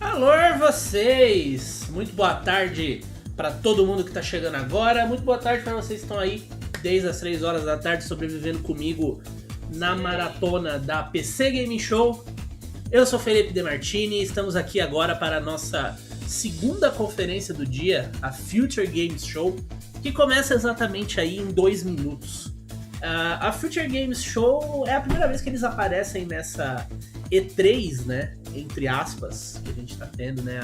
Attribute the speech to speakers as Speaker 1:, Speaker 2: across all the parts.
Speaker 1: Alô, vocês! Muito boa tarde para todo mundo que está chegando agora. Muito boa tarde para vocês que estão aí desde as 3 horas da tarde sobrevivendo comigo na maratona da PC Gaming Show. Eu sou Felipe De Martini e estamos aqui agora para a nossa segunda conferência do dia, a Future Games Show, que começa exatamente aí em 2 minutos. A Future Games Show é a primeira vez que eles aparecem nessa E3, né? Entre aspas, que a gente tá tendo, né?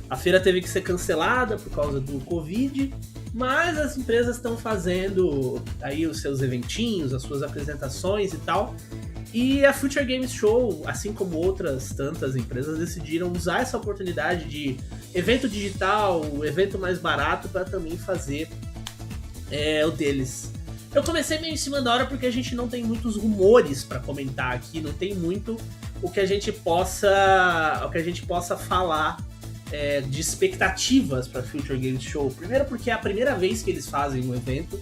Speaker 1: A feira teve que ser cancelada por causa do Covid, mas as empresas estão fazendo aí os seus eventinhos, as suas apresentações e tal. E a Future Games Show, assim como outras tantas empresas, decidiram usar essa oportunidade de evento digital, evento mais barato, para também fazer o deles. Eu comecei meio em cima da hora porque a gente não tem muitos rumores para comentar aqui, não tem muito o que a gente possa falar de expectativas para Future Games Show. Primeiro porque é a primeira vez que eles fazem um evento,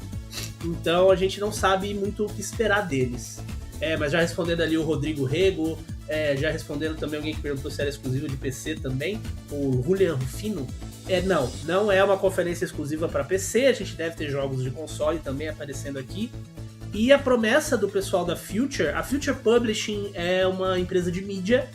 Speaker 1: então a gente não sabe muito o que esperar deles. Mas já respondendo ali o Rodrigo Rego, já respondendo também alguém que perguntou se era exclusivo de PC também, o Julian Rufino. Não é uma conferência exclusiva para PC, a gente deve ter jogos de console também aparecendo aqui. E a promessa do pessoal da Future, a Future Publishing é uma empresa de mídia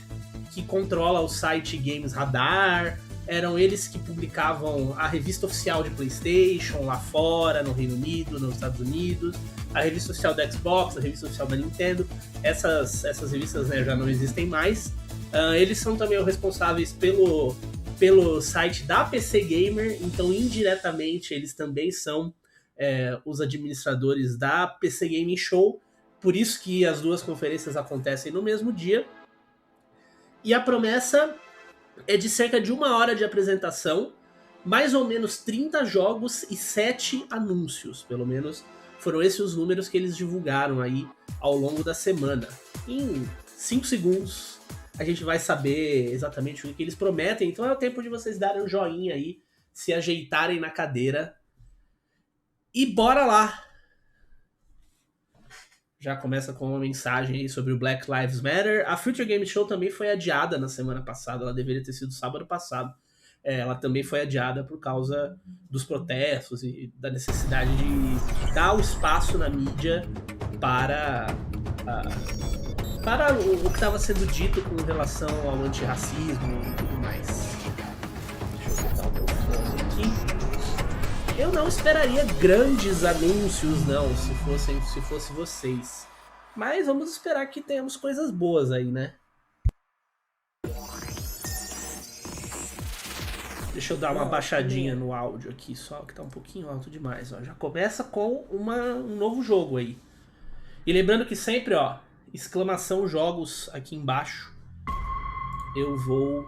Speaker 1: que controla o site GamesRadar, eram eles que publicavam a revista oficial de PlayStation lá fora, no Reino Unido, nos Estados Unidos, a revista oficial da Xbox, a revista oficial da Nintendo. Essas revistas, né, já não existem mais. Eles são também os responsáveis pelo site da PC Gamer, então indiretamente eles também são os administradores da PC Gaming Show, por isso que as duas conferências acontecem no mesmo dia. E a promessa é de cerca de 1 hora de apresentação, mais ou menos 30 jogos e 7 anúncios, pelo menos foram esses os números que eles divulgaram aí ao longo da semana. Em 5 segundos a gente vai saber exatamente o que eles prometem, então é o tempo de vocês darem um joinha aí, se ajeitarem na cadeira. E bora lá! Já começa com uma mensagem aí sobre o Black Lives Matter. A Future Game Show também foi adiada na semana passada, ela deveria ter sido sábado passado. Ela também foi adiada por causa dos protestos e da necessidade de dar o espaço na mídia para o que estava sendo dito com relação ao antirracismo e tudo mais. Deixa eu botar o meu fone aqui. Eu não esperaria grandes anúncios, não, se fosse vocês. Mas vamos esperar que tenhamos coisas boas aí, né? Deixa eu dar uma baixadinha no áudio aqui, só que tá um pouquinho alto demais, ó. Já começa com um novo jogo aí. E lembrando que sempre, ó, exclamação jogos aqui embaixo. Eu vou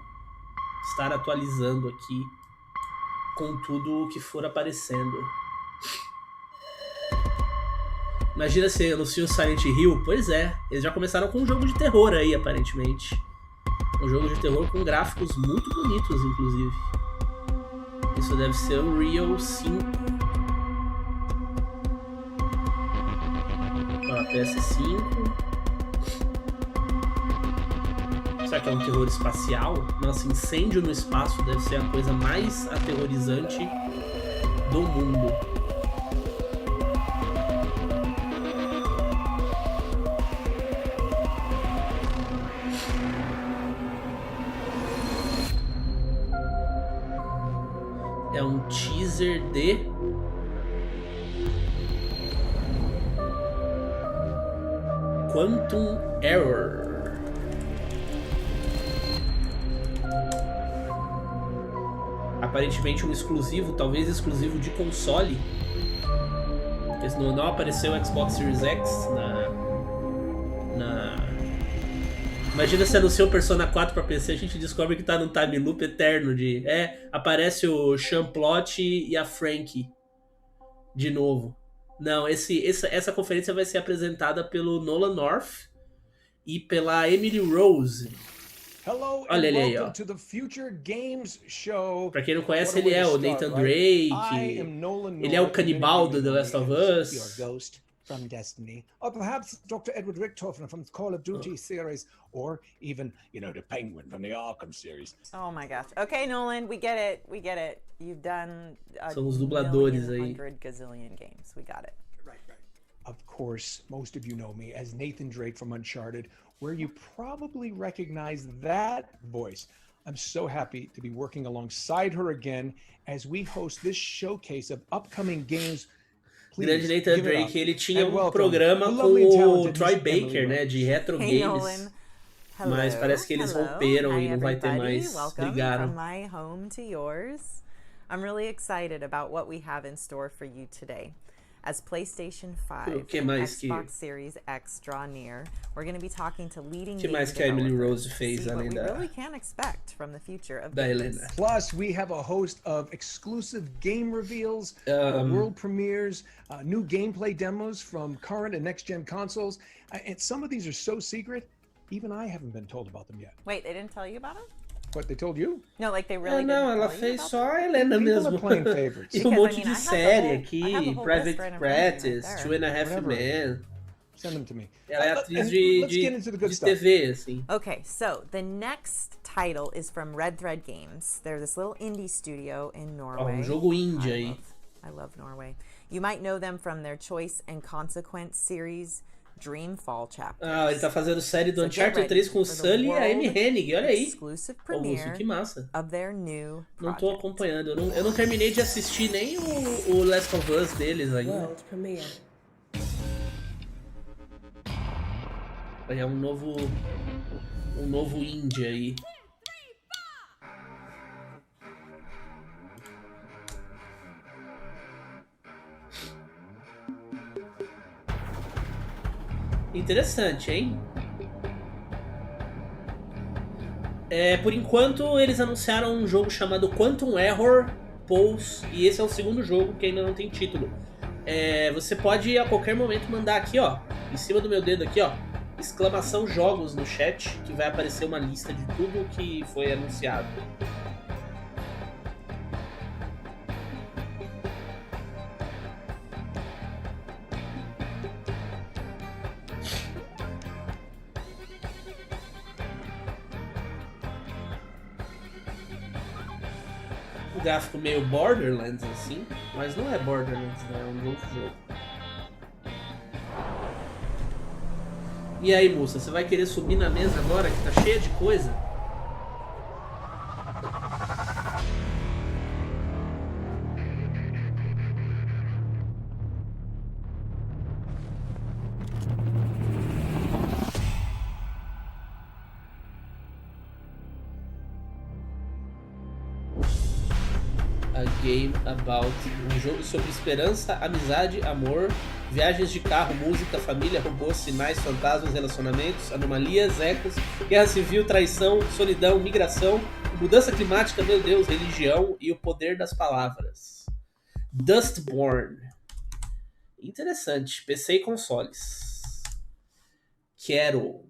Speaker 1: estar atualizando aqui com tudo o que for aparecendo. Imagina se anunciam Silent Hill. Pois é, eles já começaram com um jogo de terror aí, aparentemente. Um jogo de terror com gráficos muito bonitos, inclusive. Isso deve ser o Real 5. Ó, PS5. Será que é um terror espacial? Nossa, incêndio no espaço deve ser a coisa mais aterrorizante do mundo. É um teaser de Quantum Error. Aparentemente um exclusivo, talvez exclusivo de console. Porque não apareceu o Xbox Series X na... Imagina se anunciou o Persona 4 pra PC, a gente descobre que tá num time loop eterno de... aparece o Champlot e a Frankie. De novo. Não, essa conferência vai ser apresentada pelo Nolan North e pela Emily Rose.
Speaker 2: Hello
Speaker 1: Olha
Speaker 2: and
Speaker 1: ele aí,
Speaker 2: welcome
Speaker 1: ó.
Speaker 2: to the Future Games Show.
Speaker 1: Pra quem não conhece,
Speaker 2: What a
Speaker 1: ele
Speaker 2: way
Speaker 1: é
Speaker 2: to
Speaker 1: o
Speaker 2: start,
Speaker 1: Nathan
Speaker 2: right? I
Speaker 1: Drake.
Speaker 2: am Nolan
Speaker 1: Ele é o
Speaker 2: North, and many of
Speaker 1: canibal
Speaker 2: you
Speaker 1: do The
Speaker 2: may know
Speaker 1: Last
Speaker 2: me
Speaker 1: of
Speaker 2: as
Speaker 1: Us.
Speaker 2: your ghost from Destiny, or perhaps Dr. Edward Richtofen from the Call of Duty series, or even, you know, the Penguin from the Arkham series.
Speaker 3: Oh my gosh. Okay, Nolan, we get it. We get it. You've done a
Speaker 1: São os dubladores aí.
Speaker 3: 100 gazillion games. We got it.
Speaker 2: Right. Of course, most of you know me as Nathan Drake from Uncharted, where you probably recognize that voice. I'm so happy to be working alongside her again as we host this showcase of upcoming games.
Speaker 1: Grande
Speaker 2: Please
Speaker 1: Nathan
Speaker 2: give it
Speaker 1: Drake,
Speaker 2: up
Speaker 1: ele tinha
Speaker 2: and
Speaker 1: um
Speaker 2: welcome
Speaker 1: programa
Speaker 2: the
Speaker 1: com
Speaker 2: lovely and
Speaker 1: o
Speaker 2: talented
Speaker 1: Troy
Speaker 2: Miss Emily
Speaker 1: Baker, né, de
Speaker 2: Rose.
Speaker 1: retro
Speaker 3: Hey,
Speaker 1: games.
Speaker 3: Nolan. Hello.
Speaker 1: Mas parece que eles
Speaker 3: Hello.
Speaker 1: romperam
Speaker 3: Hi,
Speaker 1: e não vai ter
Speaker 3: everybody.
Speaker 1: mais.
Speaker 3: Welcome
Speaker 1: Brigaram.
Speaker 3: from my home to yours. I'm really excited about what we have in store for you today. As PlayStation 5
Speaker 1: O que
Speaker 3: and
Speaker 1: mais que-
Speaker 3: Xbox Series X draw near, we're going to be talking to leading
Speaker 1: que
Speaker 3: game
Speaker 1: mais que a Emily
Speaker 3: developers
Speaker 1: Rose
Speaker 3: to
Speaker 1: fez,
Speaker 3: see what
Speaker 1: além
Speaker 3: we
Speaker 1: da-
Speaker 3: really can expect from the future of
Speaker 1: da
Speaker 3: games.
Speaker 1: Helena?
Speaker 2: Plus, we have a host of exclusive game reveals, world premieres, new gameplay demos from current and next-gen consoles. And some of these are so secret, even I haven't been told about them yet.
Speaker 3: Wait, they didn't tell you about them?
Speaker 2: What, they told you?
Speaker 3: No, like they
Speaker 1: Ah,
Speaker 3: really
Speaker 1: não,
Speaker 3: didn't
Speaker 1: ela
Speaker 3: tell you
Speaker 1: fez
Speaker 3: about
Speaker 1: só
Speaker 3: them?
Speaker 1: a Helena
Speaker 2: People
Speaker 1: mesmo.
Speaker 2: are playing favorites.
Speaker 1: E um
Speaker 3: Because,
Speaker 1: monte
Speaker 3: I mean,
Speaker 1: de
Speaker 3: I have the
Speaker 1: série
Speaker 3: whole- I have
Speaker 1: aqui,
Speaker 3: the whole list
Speaker 1: Private
Speaker 3: right in front of me right
Speaker 1: Practice,
Speaker 3: there.
Speaker 1: 2.5
Speaker 2: Whatever.
Speaker 1: Men.
Speaker 2: Send them to me.
Speaker 1: Ela é
Speaker 2: And
Speaker 1: atriz
Speaker 2: let's get into the good
Speaker 1: de
Speaker 2: stuff.
Speaker 1: TV, assim.
Speaker 3: Okay, so the next title is from Red Thread Games. They're this little indie studio in Norway.
Speaker 1: jogo indie aí.
Speaker 3: I love Norway. You might know them from their Choice and Consequence series, Dreamfall Chapters.
Speaker 1: Ah, ele tá fazendo série do
Speaker 3: So get
Speaker 1: Uncharted
Speaker 3: ready
Speaker 1: 3 com o
Speaker 3: for the
Speaker 1: Sully e a Amy
Speaker 3: world
Speaker 1: Hennig, olha aí.
Speaker 3: exclusive
Speaker 1: Ô, Lúcio,
Speaker 3: premiere
Speaker 1: que massa.
Speaker 3: of their new
Speaker 1: Não tô
Speaker 3: project.
Speaker 1: acompanhando, eu não terminei de assistir nem o Last of Us deles ainda.
Speaker 4: World premiere.
Speaker 1: É um novo indie aí. Interessante, hein? Por enquanto, eles anunciaram um jogo chamado Quantum Error Pulse, e esse é o segundo jogo que ainda não tem título. Você pode a qualquer momento mandar aqui, ó, em cima do meu dedo aqui, ó, exclamação jogos no chat, que vai aparecer uma lista de tudo que foi anunciado. O gráfico meio Borderlands assim, mas não é Borderlands, né? É um novo jogo. E aí, moça, você vai querer subir na mesa agora que tá cheia de coisa? A Game About, um jogo sobre esperança, amizade, amor, viagens de carro, música, família, robôs, sinais, fantasmas, relacionamentos, anomalias, ecos, guerra civil, traição, solidão, migração, mudança climática, meu Deus, religião e o poder das palavras. Dustborn. Interessante. PC e consoles. Quero.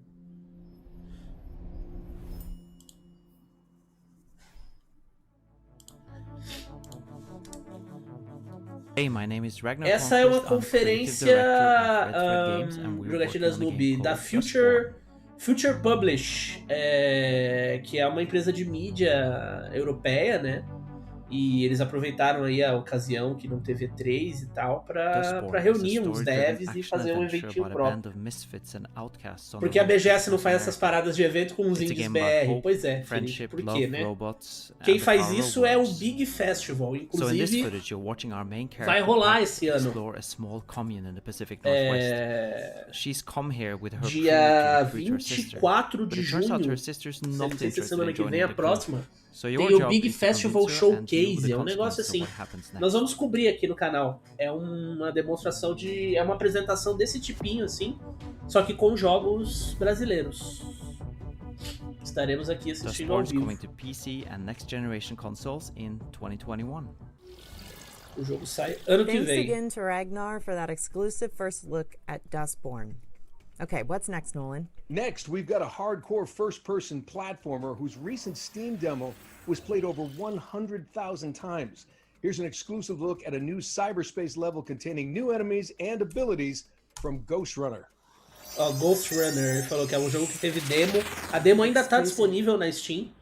Speaker 5: Hey, my name is Ragnar
Speaker 1: Essa é uma
Speaker 5: Palmqvist. I'm creative
Speaker 1: conferência
Speaker 5: director at Red Thread Games, and we're
Speaker 1: jogatinas
Speaker 5: working on a game
Speaker 1: noob da
Speaker 5: called
Speaker 1: Future Publish, que é uma empresa de mídia europeia, né? E eles aproveitaram aí a ocasião que não teve E3 e tal pra reunir uns devs e fazer um eventinho próprio. Porque a BGS não faz essas paradas de evento com os indies BR. Pois é, Felipe, por quê, né? Quem faz isso é o Big Festival. Inclusive, vai rolar esse ano. Dia 24 de junho, não sei se é semana que vem, a próxima, tem o Big Festival Showcase, é um negócio assim. Nós vamos cobrir aqui no canal. É uma demonstração é uma apresentação desse tipinho assim, só que com jogos brasileiros. Estaremos aqui assistindo ao vivo. O jogo sai ano que
Speaker 3: Thanks
Speaker 1: vem.
Speaker 3: again to Ragnar for that exclusive first look at Dustborn. Okay, what's next, Nolan?
Speaker 2: Next, we've got a hardcore first-person platformer whose recent Steam demo was played over 100,000 times. Here's an exclusive look at a new cyberspace level containing new enemies and abilities from Ghost Runner.
Speaker 1: Ghost Runner, ele falou que é um jogo que teve demo. A demo ainda está disponível na Steam.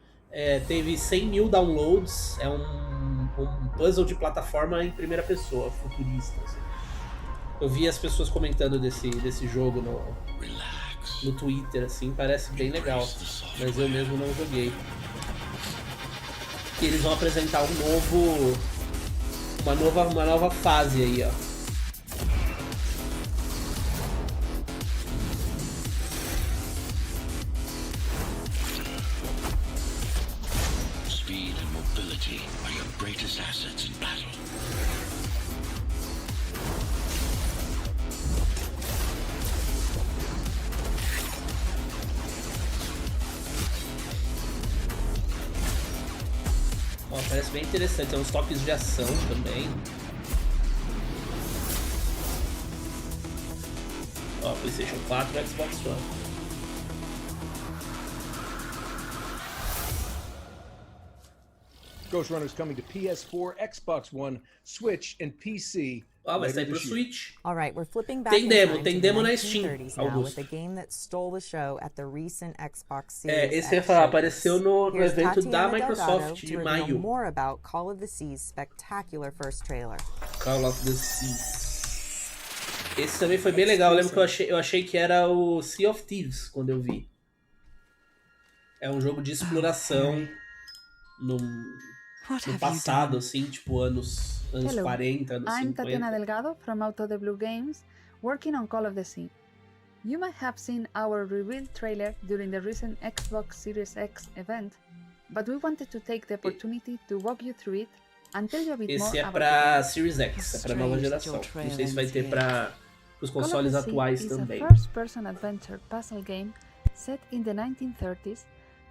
Speaker 1: Teve 100 mil downloads. É um puzzle de plataforma em primeira pessoa, futurista. Assim. Eu vi as pessoas comentando desse jogo no Twitter, assim, parece bem legal. Mas eu mesmo não joguei. E eles vão apresentar uma nova fase aí, ó.
Speaker 4: Speed and mobility are your greatest assets in battle.
Speaker 1: Parece bem interessante, tem uns toques de ação também. PlayStation 4 e Xbox One.
Speaker 2: Ghost Runner is coming to PS4, Xbox One, Switch, and PC.
Speaker 1: Vai sair pro Switch.
Speaker 3: All right, we're flipping back
Speaker 1: Tem
Speaker 3: in
Speaker 1: demo,
Speaker 3: time
Speaker 1: tem
Speaker 3: to
Speaker 1: demo
Speaker 3: the
Speaker 1: na Steam,
Speaker 3: 1930s now
Speaker 1: Augusto.
Speaker 3: with a game that stole the show at the recent Xbox Series
Speaker 1: Esse
Speaker 3: X
Speaker 1: apareceu no
Speaker 3: Here's
Speaker 1: evento da
Speaker 3: Tatiana
Speaker 1: Microsoft
Speaker 3: Delgado
Speaker 1: de
Speaker 3: to reveal
Speaker 1: maio.
Speaker 3: more about Call of the Sea's spectacular first trailer.
Speaker 1: Call of the Seas. Esse também foi bem legal. Eu lembro que eu achei que era o Sea of Thieves quando eu vi. É um jogo de exploração no passado, assim, tipo anos
Speaker 6: Hello,
Speaker 1: 40, anos
Speaker 6: I'm
Speaker 1: 50.
Speaker 6: Tatiana Delgado from Out of the Blue Games, working on Call of the Sea. You might have seen our reveal trailer during the recent Xbox Series X event, but we wanted to take the opportunity to walk you through it and tell you a bit more
Speaker 1: Esse é
Speaker 6: about
Speaker 1: pra
Speaker 6: it.
Speaker 1: Series X, é pra nova geração. Não sei se vai ter para os
Speaker 6: Call of
Speaker 1: consoles
Speaker 6: the Sea
Speaker 1: atuais
Speaker 6: is
Speaker 1: também.
Speaker 6: a first-person adventure puzzle game set in the 1930s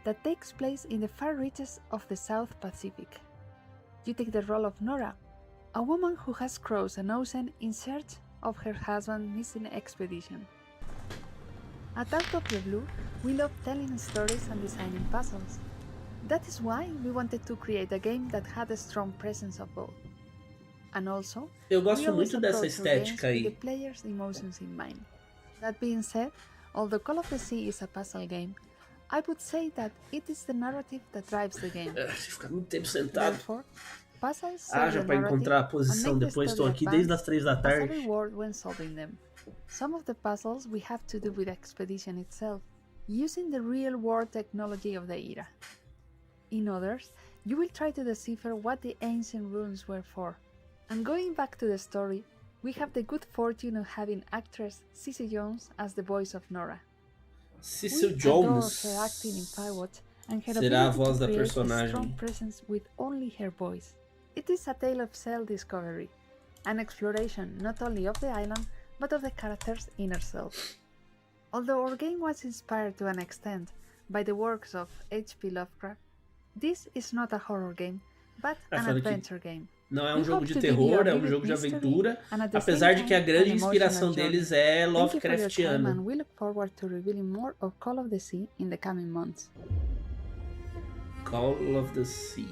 Speaker 6: that takes place in the far reaches of the South Pacific. You take the role of Nora, a woman who has crossed an ocean in search of her husband's missing expedition. At Out of the Blue, we love telling stories and designing puzzles. That is why we wanted to create a game that had a strong presence of both. And also,
Speaker 1: Eu
Speaker 6: we
Speaker 1: gosto
Speaker 6: always
Speaker 1: muito dessa
Speaker 6: approach our games
Speaker 1: estética
Speaker 6: with the
Speaker 1: aí.
Speaker 6: player's emotions in mind. That being said, although Call of the Sea is a puzzle game, I would say that it is the narrative that drives the game.
Speaker 1: Fica muito tempo sentado.
Speaker 6: Therefore, puzzles
Speaker 1: Já
Speaker 6: serve the
Speaker 1: para encontrar a
Speaker 6: narrative
Speaker 1: posição
Speaker 6: and make the
Speaker 1: depois. Estou
Speaker 6: story
Speaker 1: aqui desde as
Speaker 6: advance
Speaker 1: 3 da
Speaker 6: as a
Speaker 1: tarde.
Speaker 6: reward when solving them. Some of the puzzles we have to do with the expedition itself, using the real-world technology of the era. In others, you will try to decipher what the ancient runes were for. And going back to the story, we have the good fortune of having actress Cissy Jones as the voice of Nora.
Speaker 1: Cecil
Speaker 6: We
Speaker 1: Jones
Speaker 6: adore her acting in Firewatch and her
Speaker 1: será a
Speaker 6: ability
Speaker 1: voz
Speaker 6: to
Speaker 1: da
Speaker 6: create a strong
Speaker 1: personagem.
Speaker 6: presence with only her voice. It is a tale of self-discovery, an exploration not only of the island, but of the character's inner self. Although our game was inspired to an extent by the works of H.P. Lovecraft, this is not a horror game, but an
Speaker 1: falando que
Speaker 6: adventure game.
Speaker 1: Não é
Speaker 6: We
Speaker 1: um jogo
Speaker 6: hope
Speaker 1: de
Speaker 6: to give you
Speaker 1: terror,
Speaker 6: a
Speaker 1: é um
Speaker 6: vivid
Speaker 1: jogo de
Speaker 6: mystery
Speaker 1: aventura,
Speaker 6: and at the
Speaker 1: apesar
Speaker 6: same
Speaker 1: de que a
Speaker 6: time
Speaker 1: grande
Speaker 6: an
Speaker 1: inspiração
Speaker 6: emotional
Speaker 1: deles
Speaker 6: journey.
Speaker 1: é
Speaker 6: Thank you for your time,
Speaker 1: Lovecraftiana.
Speaker 6: and we look forward to revealing more of Call of the Sea in the coming months.
Speaker 1: Call of the Sea.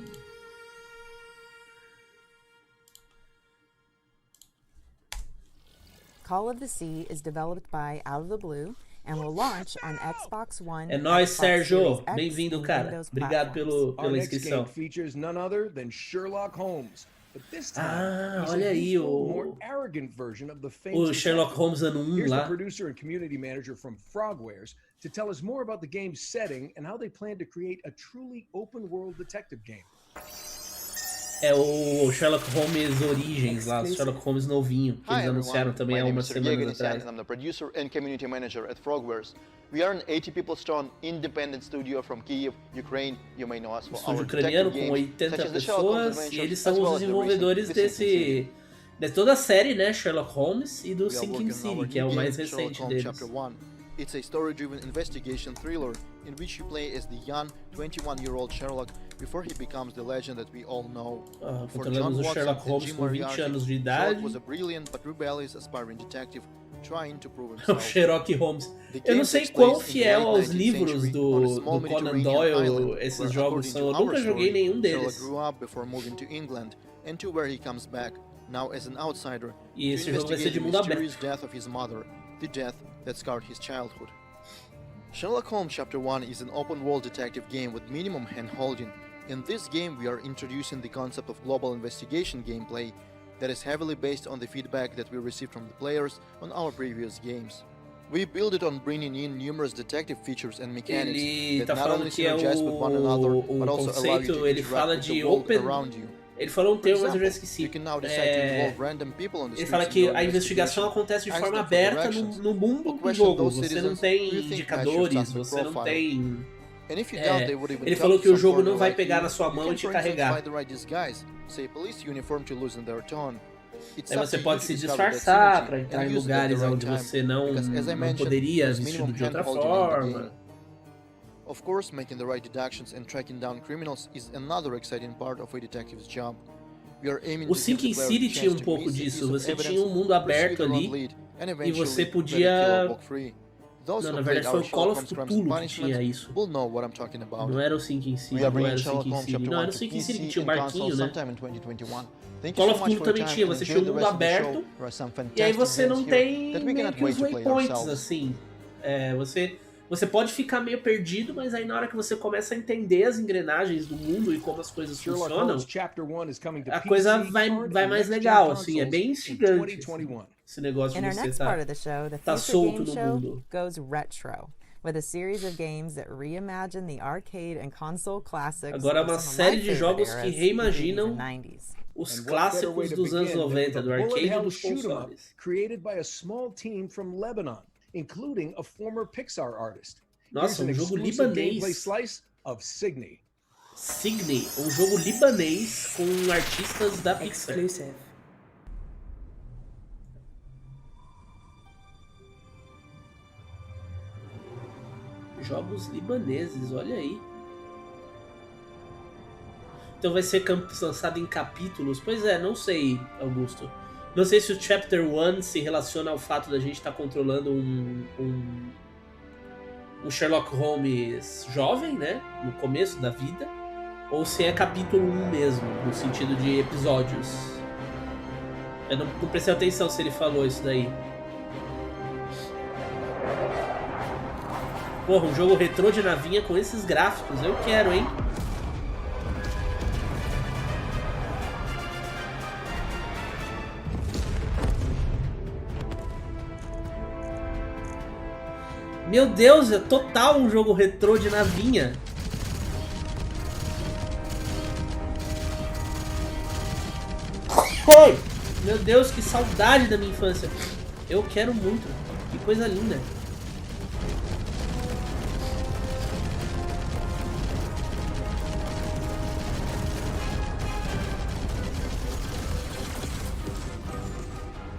Speaker 3: Call of the Sea is developed by Out of the Blue and will launch on Xbox One.
Speaker 1: É nóis,
Speaker 3: Xbox
Speaker 1: Sérgio.
Speaker 3: Series X,
Speaker 1: Bem-vindo,
Speaker 3: and
Speaker 1: cara.
Speaker 3: Windows
Speaker 1: Obrigado
Speaker 3: platforms.
Speaker 2: Our
Speaker 1: pela
Speaker 2: next game
Speaker 1: inscrição.
Speaker 2: features none other than Sherlock Holmes. But this time, he's
Speaker 1: olha
Speaker 2: a
Speaker 1: aí
Speaker 2: youthful, more arrogant version of the famous
Speaker 1: o Sherlock
Speaker 2: detective.
Speaker 1: Holmes ano 1
Speaker 2: Here's the
Speaker 1: lá.
Speaker 2: producer and community manager from Frogwares to tell us more about the game's setting and how they plan to create a truly open-world detective game.
Speaker 1: É o Sherlock Holmes Origins lá, o Sherlock Holmes novinho, que eles anunciaram também há umas semanas atrás.
Speaker 7: I'm the producer and community manager at Frogwares. We are an 80 people strong independent studio from Kyiv, Ukraine. You may know us for our
Speaker 1: Estúdio ucraniano
Speaker 7: detective
Speaker 1: com
Speaker 7: games,
Speaker 1: 80
Speaker 7: such as the Sherlock Holmes
Speaker 1: pessoas, e
Speaker 7: Adventures,
Speaker 1: eles
Speaker 7: as
Speaker 1: são
Speaker 7: well
Speaker 1: os
Speaker 7: as the
Speaker 1: desenvolvedores
Speaker 7: recent Sinking City.
Speaker 1: de toda a série, né, Sherlock Holmes e do
Speaker 7: We are
Speaker 1: Sinking
Speaker 7: working on
Speaker 1: City,
Speaker 7: our
Speaker 1: que é
Speaker 7: new
Speaker 1: o mais
Speaker 7: game, Sherlock
Speaker 1: recente
Speaker 7: Holmes
Speaker 1: deles.
Speaker 7: Chapter 1. It's a story-driven investigation thriller in which you play as the young 21-year-old Sherlock before he becomes the legend that we all know. For John
Speaker 1: Controlamos o
Speaker 7: Watson
Speaker 1: Sherlock
Speaker 7: and
Speaker 1: Holmes
Speaker 7: Jim
Speaker 1: com 20
Speaker 7: Moriarty,
Speaker 1: anos de
Speaker 7: Sherlock
Speaker 1: idade.
Speaker 7: was a brilliant but rebellious aspiring detective trying to prove
Speaker 1: O
Speaker 7: himself.
Speaker 1: Sherlock Holmes.
Speaker 7: The
Speaker 1: Eu não
Speaker 7: game
Speaker 1: sei
Speaker 7: takes
Speaker 1: quão
Speaker 7: place in the
Speaker 1: fiel
Speaker 7: late
Speaker 1: aos
Speaker 7: 19th
Speaker 1: livros
Speaker 7: century
Speaker 1: do
Speaker 7: on a small
Speaker 1: Conan
Speaker 7: Mediterranean
Speaker 1: Doyle
Speaker 7: island
Speaker 1: esses
Speaker 7: where,
Speaker 1: jogos
Speaker 7: according
Speaker 1: são.
Speaker 7: to
Speaker 1: Eu
Speaker 7: our
Speaker 1: nunca joguei
Speaker 7: story,
Speaker 1: nenhum
Speaker 7: Sherlock
Speaker 1: deles.
Speaker 7: grew up before moving to England and to where he comes back, now as an outsider,
Speaker 1: E
Speaker 7: to
Speaker 1: esse jogo vai ser
Speaker 7: investigate
Speaker 1: de
Speaker 7: the
Speaker 1: mundo
Speaker 7: mysterious
Speaker 1: aberto.
Speaker 7: death of his mother, the death that scarred his childhood. Sherlock Holmes Chapter 1 is an open-world detective game with minimum hand-holding. In this game, we are introducing the concept of global investigation gameplay that is heavily based on the feedback that we received from the players on our previous games. We build it on bringing in numerous detective features and mechanics
Speaker 1: Ele
Speaker 7: that
Speaker 1: tá
Speaker 7: not only
Speaker 1: falando que é
Speaker 7: synergize with one another, but
Speaker 1: o
Speaker 7: also allow you
Speaker 1: conceito,
Speaker 7: to
Speaker 1: ele
Speaker 7: interact
Speaker 1: fala
Speaker 7: with
Speaker 1: de
Speaker 7: the world
Speaker 1: open.
Speaker 7: around you.
Speaker 1: Ele falou um
Speaker 7: For
Speaker 1: termo, mas eu já
Speaker 7: example,
Speaker 1: esqueci.
Speaker 7: you can now decide to involve random people on the
Speaker 1: Ele
Speaker 7: streets
Speaker 1: fala
Speaker 7: in
Speaker 1: que
Speaker 7: your
Speaker 1: a investigação
Speaker 7: investigation,
Speaker 1: acontece de
Speaker 7: ask
Speaker 1: forma
Speaker 7: them for
Speaker 1: aberta
Speaker 7: directions,
Speaker 1: no mundo
Speaker 7: or
Speaker 1: do
Speaker 7: question
Speaker 1: jogo.
Speaker 7: those
Speaker 1: Você não
Speaker 7: citizens
Speaker 1: tem
Speaker 7: who you think match your
Speaker 1: indicadores,
Speaker 7: suspect
Speaker 1: você não
Speaker 7: profile.
Speaker 1: tem.
Speaker 7: And if you doubt, they would even
Speaker 1: Ele
Speaker 7: tell
Speaker 1: falou
Speaker 7: you
Speaker 1: que o
Speaker 7: some
Speaker 1: jogo
Speaker 7: foreigner
Speaker 1: não vai
Speaker 7: like
Speaker 1: pegar
Speaker 7: you,
Speaker 1: na sua
Speaker 7: you
Speaker 1: mão
Speaker 7: can,
Speaker 1: e te
Speaker 7: for instance,
Speaker 1: carregar.
Speaker 7: find the right disguise, say police uniform to loosen their tone. It's
Speaker 1: Aí
Speaker 7: up
Speaker 1: você
Speaker 7: to you
Speaker 1: pode
Speaker 7: to
Speaker 1: se
Speaker 7: discover that
Speaker 1: disfarçar
Speaker 7: synergy
Speaker 1: para entrar
Speaker 7: and
Speaker 1: em
Speaker 7: use it at the
Speaker 1: lugares
Speaker 7: right
Speaker 1: onde
Speaker 7: time,
Speaker 1: você não
Speaker 7: because, as I mentioned,
Speaker 1: poderia
Speaker 7: there's
Speaker 1: vestido
Speaker 7: minimum
Speaker 1: de outra
Speaker 7: hand-holding in the
Speaker 1: forma.
Speaker 7: game. Of course, making the right deductions and tracking down criminals is another exciting part of a detective's job. We are aiming
Speaker 1: O
Speaker 7: to give the
Speaker 1: Sinking
Speaker 7: player
Speaker 1: City
Speaker 7: the
Speaker 1: tinha
Speaker 7: chance to
Speaker 1: pouco
Speaker 7: miss a
Speaker 1: disso.
Speaker 7: piece of
Speaker 1: Você
Speaker 7: evidence,
Speaker 1: tinha um mundo
Speaker 7: pursue
Speaker 1: aberto
Speaker 7: the wrong
Speaker 1: ali
Speaker 7: lead, and
Speaker 1: e
Speaker 7: eventually
Speaker 1: você
Speaker 7: let the killer
Speaker 1: podia.
Speaker 7: walk free. Those
Speaker 1: Não,
Speaker 7: who
Speaker 1: na
Speaker 7: played
Speaker 1: verdade foi
Speaker 7: our
Speaker 1: o Call
Speaker 7: Sherlock
Speaker 1: of
Speaker 7: Holmes Crimes and
Speaker 1: Cthulhu que
Speaker 7: Punishment
Speaker 1: tinha isso.
Speaker 7: will know what I'm talking about.
Speaker 1: Não era o Sinking City,
Speaker 7: We are
Speaker 1: não era
Speaker 7: bringing
Speaker 1: o
Speaker 7: Sherlock
Speaker 1: Sinking
Speaker 7: Holmes
Speaker 1: City.
Speaker 7: Chapter
Speaker 1: Não,
Speaker 7: 1
Speaker 1: era o
Speaker 7: to
Speaker 1: Sinking City que
Speaker 7: PC
Speaker 1: tinha o
Speaker 7: and console
Speaker 1: barquinho, né?
Speaker 7: sometime in 2021. Thank you
Speaker 1: Call
Speaker 7: so
Speaker 1: of
Speaker 7: much
Speaker 1: Cthulhu
Speaker 7: for your
Speaker 1: também
Speaker 7: time
Speaker 1: tinha,
Speaker 7: and
Speaker 1: você
Speaker 7: enjoy
Speaker 1: tinha um
Speaker 7: the
Speaker 1: mundo
Speaker 7: rest of the show.
Speaker 1: aberto
Speaker 7: There are some
Speaker 1: e aí
Speaker 7: fantastic
Speaker 1: você não
Speaker 7: games here
Speaker 1: tem
Speaker 7: that we
Speaker 1: meio
Speaker 7: cannot
Speaker 1: que os
Speaker 7: wait to play
Speaker 1: waypoints,
Speaker 7: ourselves.
Speaker 1: assim. Você pode ficar meio perdido, mas aí na hora que você começa a entender as engrenagens do mundo e como as coisas
Speaker 2: Sherlock
Speaker 1: funcionam,
Speaker 2: Holmes Chapter 1 is coming to
Speaker 1: a
Speaker 2: PC,
Speaker 1: coisa vai
Speaker 2: and
Speaker 1: mais
Speaker 2: next-gen
Speaker 1: legal, assim, é
Speaker 2: consoles
Speaker 1: bem
Speaker 2: in
Speaker 1: instigante.
Speaker 2: 2021.
Speaker 1: Assim, esse negócio
Speaker 3: In
Speaker 1: de
Speaker 3: our
Speaker 1: você
Speaker 3: next part of the show, the
Speaker 1: tá
Speaker 3: Future
Speaker 1: solto
Speaker 3: Game
Speaker 1: no
Speaker 3: Show
Speaker 1: mundo.
Speaker 3: goes retro, with a series of games that reimagine the arcade and console classics
Speaker 1: Agora é
Speaker 3: of
Speaker 1: uma
Speaker 3: some of
Speaker 1: série
Speaker 3: my
Speaker 1: de
Speaker 3: favorite
Speaker 1: jogos que
Speaker 3: eras, the
Speaker 1: reimaginam
Speaker 3: 80s and 90s.
Speaker 1: os
Speaker 2: And what better
Speaker 1: clássicos
Speaker 2: way to
Speaker 1: dos anos
Speaker 2: begin than with
Speaker 1: 90,
Speaker 2: a
Speaker 1: do arcade e
Speaker 2: bullet hell
Speaker 1: dos
Speaker 2: shoot 'em up
Speaker 1: consoles.
Speaker 2: created by a small team from Lebanon, including a former Pixar artist.
Speaker 1: Nossa,
Speaker 2: Here's an
Speaker 1: jogo
Speaker 2: exclusive gameplay
Speaker 1: libanês.
Speaker 2: slice of Signy.
Speaker 1: Signy, um jogo libanês com artistas da Pixar.
Speaker 8: Exclusive.
Speaker 1: Jogos libaneses, olha aí. Então vai ser lançado em capítulos? Pois é, não sei, Augusto. Não sei se o Chapter 1 se relaciona ao fato da gente estar controlando um Sherlock Holmes jovem, né? No começo da vida. Ou se é capítulo 1 mesmo, no sentido de episódios. Eu não prestei atenção se ele falou isso daí. Porra, um jogo retrô de navinha com esses gráficos, eu quero, hein? Meu Deus, é total um jogo retrô de navinha. Meu Deus, que saudade da minha infância. Eu quero muito. Que coisa linda.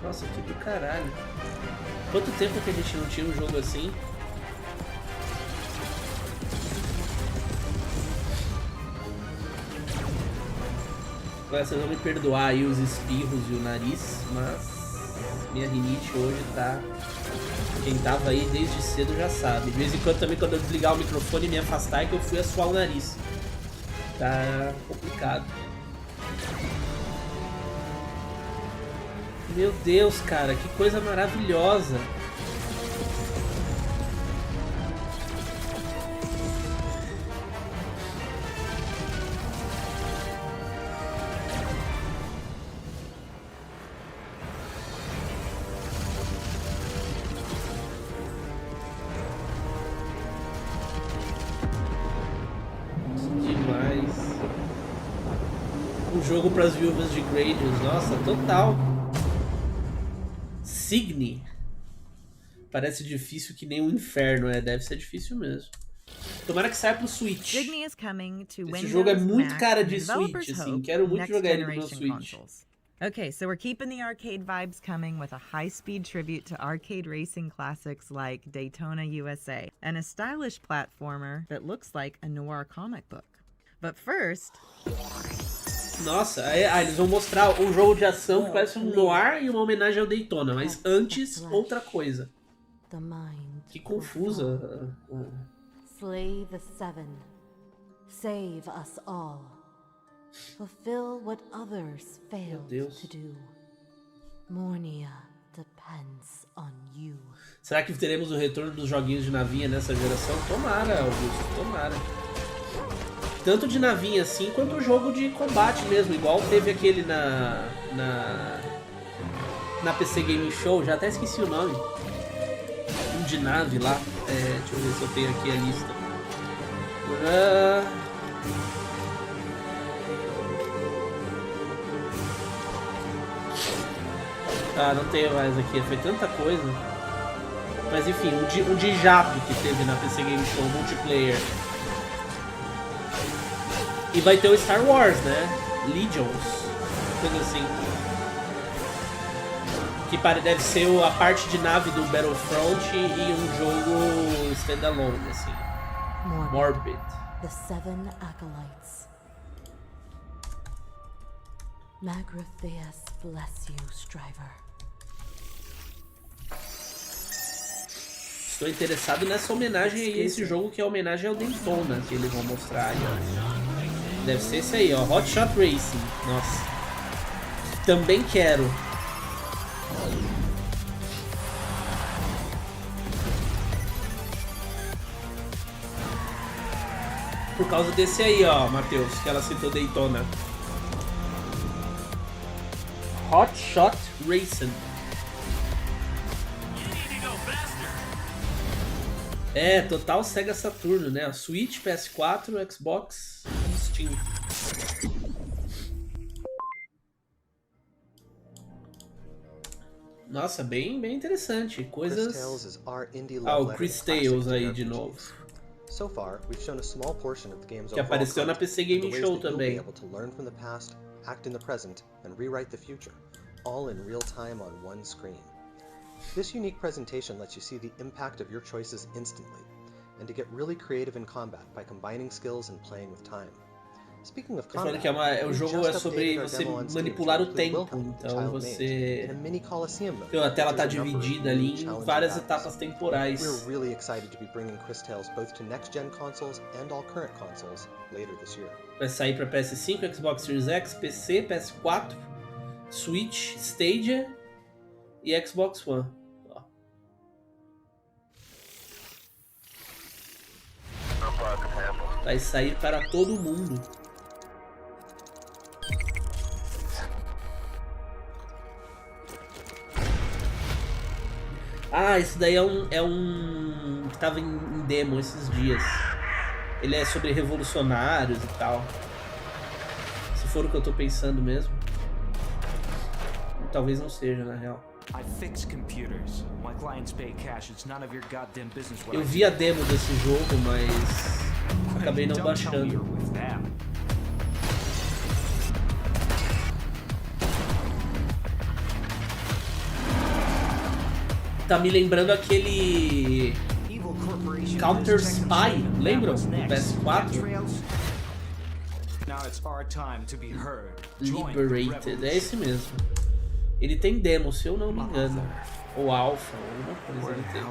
Speaker 1: Nossa, que do caralho. Quanto tempo que a gente não tinha um jogo assim? Agora vocês vão me perdoar aí os espirros e o nariz, mas minha rinite hoje tá... Quem tava aí desde cedo já sabe. De vez em quando também, quando eu desligar o microfone e me afastar, é que eu fui assoar o nariz. Tá complicado. Meu Deus, cara, que coisa maravilhosa. Demais. Um jogo para as viúvas de Gradius, nossa, total. Signy. Parece difícil que nem um inferno, deve ser difícil mesmo. Tomara que saia pro Switch. Esse jogo é muito cara de Switch, assim, quero muito jogar ele no meu Switch.
Speaker 3: Okay, so we're keeping the arcade vibes coming with a high-speed tribute to arcade racing classics like Daytona USA and a stylish platformer that looks like a noir comic book. But first...
Speaker 1: Nossa, eles vão mostrar um jogo de ação que parece um noir e uma homenagem ao Daytona, mas antes, outra coisa. Que confusa.
Speaker 8: Slay the seven. Save us all. Fulfill what others failed to do. Mornia depends on you.
Speaker 1: Será que teremos o retorno dos joguinhos de navinha nessa geração? Tomara, Augusto, tomara. Tanto de navinha assim, quanto o jogo de combate mesmo, igual teve aquele na PC Gaming Show, já até esqueci o nome. Um de nave lá, deixa eu ver se eu tenho aqui a lista. Ah, não tenho mais aqui, foi tanta coisa. Mas enfim, um de jato que teve na PC Game Show, multiplayer. E vai ter o Star Wars, né? Legions, coisa assim. Que deve ser a parte de nave do Battlefront e um jogo standalone, assim. Morbid.
Speaker 8: The Seven Acolytes. Magratheus bless you, Striver.
Speaker 1: Estou interessado nessa homenagem aí, esse jogo que é homenagem ao Daytona que eles vão mostrar aí, ó. Deve ser esse aí, ó, Hot Shot Racing. Nossa. Também quero. Por causa desse aí, ó, Matheus, que ela citou Daytona. Hot Shot Racing. É, total Sega Saturno, né? Switch, PS4, Xbox e Steam. Nossa, bem interessante. Coisas... Ah, o Chris Tales aí de novo. Que apareceu na PC Gaming Show também.
Speaker 9: Act in the present, and rewrite the future, all in real time on one screen. This unique presentation lets you see the impact of your choices instantly, and to get really creative in combat by combining skills and playing with time. Speaking of combat,
Speaker 1: o jogo é sobre você manipular o tempo, então você... A tela está dividida ali em várias etapas temporais.
Speaker 9: We're really excited to be bringing Chris Tales both to next-gen consoles and all current consoles later this year.
Speaker 1: Vai sair para PS5, Xbox Series X, PC, PS4, Switch, Stadia e Xbox One. Ó. Vai sair para todo mundo. Ah, esse daí é um que tava em demo esses dias. Ele é sobre revolucionários e tal. Se for o que eu tô pensando mesmo. Talvez não seja, na real. Eu vi a demo desse jogo, mas acabei não baixando. Tá me lembrando aquele Counter Spy, lembram? Do PS4? Liberated, é esse mesmo. Ele tem demo, se eu não me engano. Ou alpha, alguma coisa ele tem.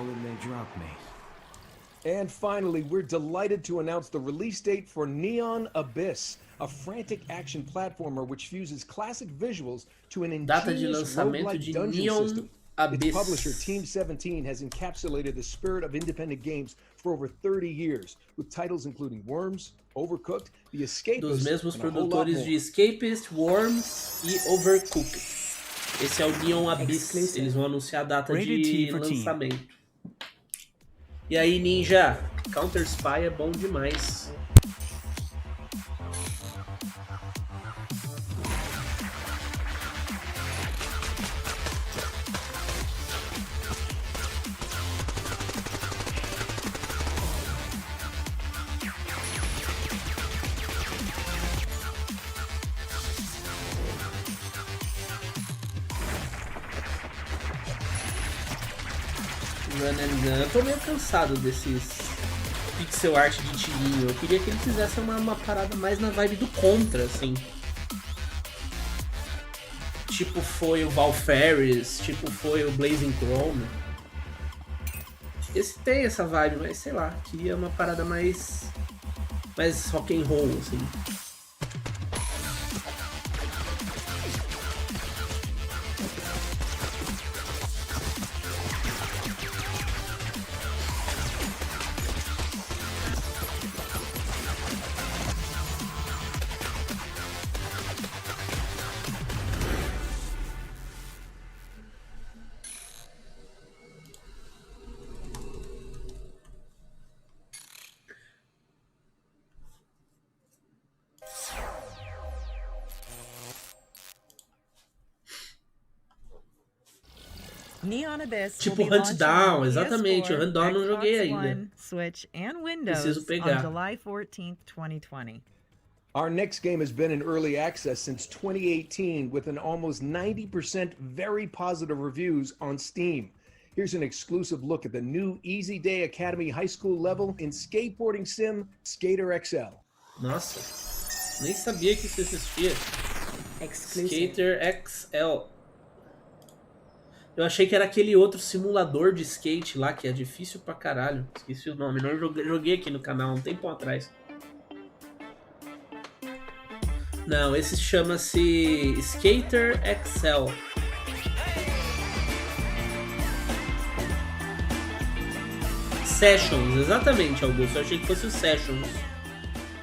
Speaker 2: And finally, we're delighted to announce the release date for Neon Abyss, a frantic action platformer which fuses classic visuals to an ingenious roguelike dungeon system. Its publisher, Team 17, has encapsulated the spirit of independent games for over 30 years, with titles including Worms, Overcooked, The Escapist,
Speaker 1: dos mesmos produtores de Escapist, Worms e Overcooked. Esse é o Neon Abyss, eles vão anunciar a data de lançamento. E aí, Ninja, Counter Spy é bom demais. Run and Gun. Eu tô meio cansado desses pixel art de tirinho. Eu queria que ele fizesse uma parada mais na vibe do Contra, assim. Tipo foi o Valferris, tipo foi o Blazing Chrome. Esse tem essa vibe, mas sei lá, queria uma parada mais rock and roll, assim.
Speaker 3: Neon Abyss
Speaker 1: Tipo
Speaker 3: will be
Speaker 1: Hunt
Speaker 3: launching
Speaker 1: Down,
Speaker 3: on
Speaker 1: exatamente. O
Speaker 3: PS4,
Speaker 1: Hunt Down eu não joguei
Speaker 3: Xbox
Speaker 1: ainda.
Speaker 3: One, Switch, and Windows
Speaker 1: Preciso pegar.
Speaker 3: on July 14th, 2020.
Speaker 2: Our next game has been in early access since 2018 with an almost 90% very positive reviews on Steam. Here's an exclusive look at the new Easy Day Academy High School level in skateboarding sim Skater XL.
Speaker 1: Nossa, nem sabia que isso existia.
Speaker 3: Exclusive.
Speaker 1: Skater XL. Eu achei que era aquele outro simulador de skate lá, que é difícil pra caralho. Esqueci o nome, não joguei aqui no canal um tempo atrás. Não, esse chama-se Skater XL. Sessions, exatamente, Augusto. Eu achei que fosse o Sessions.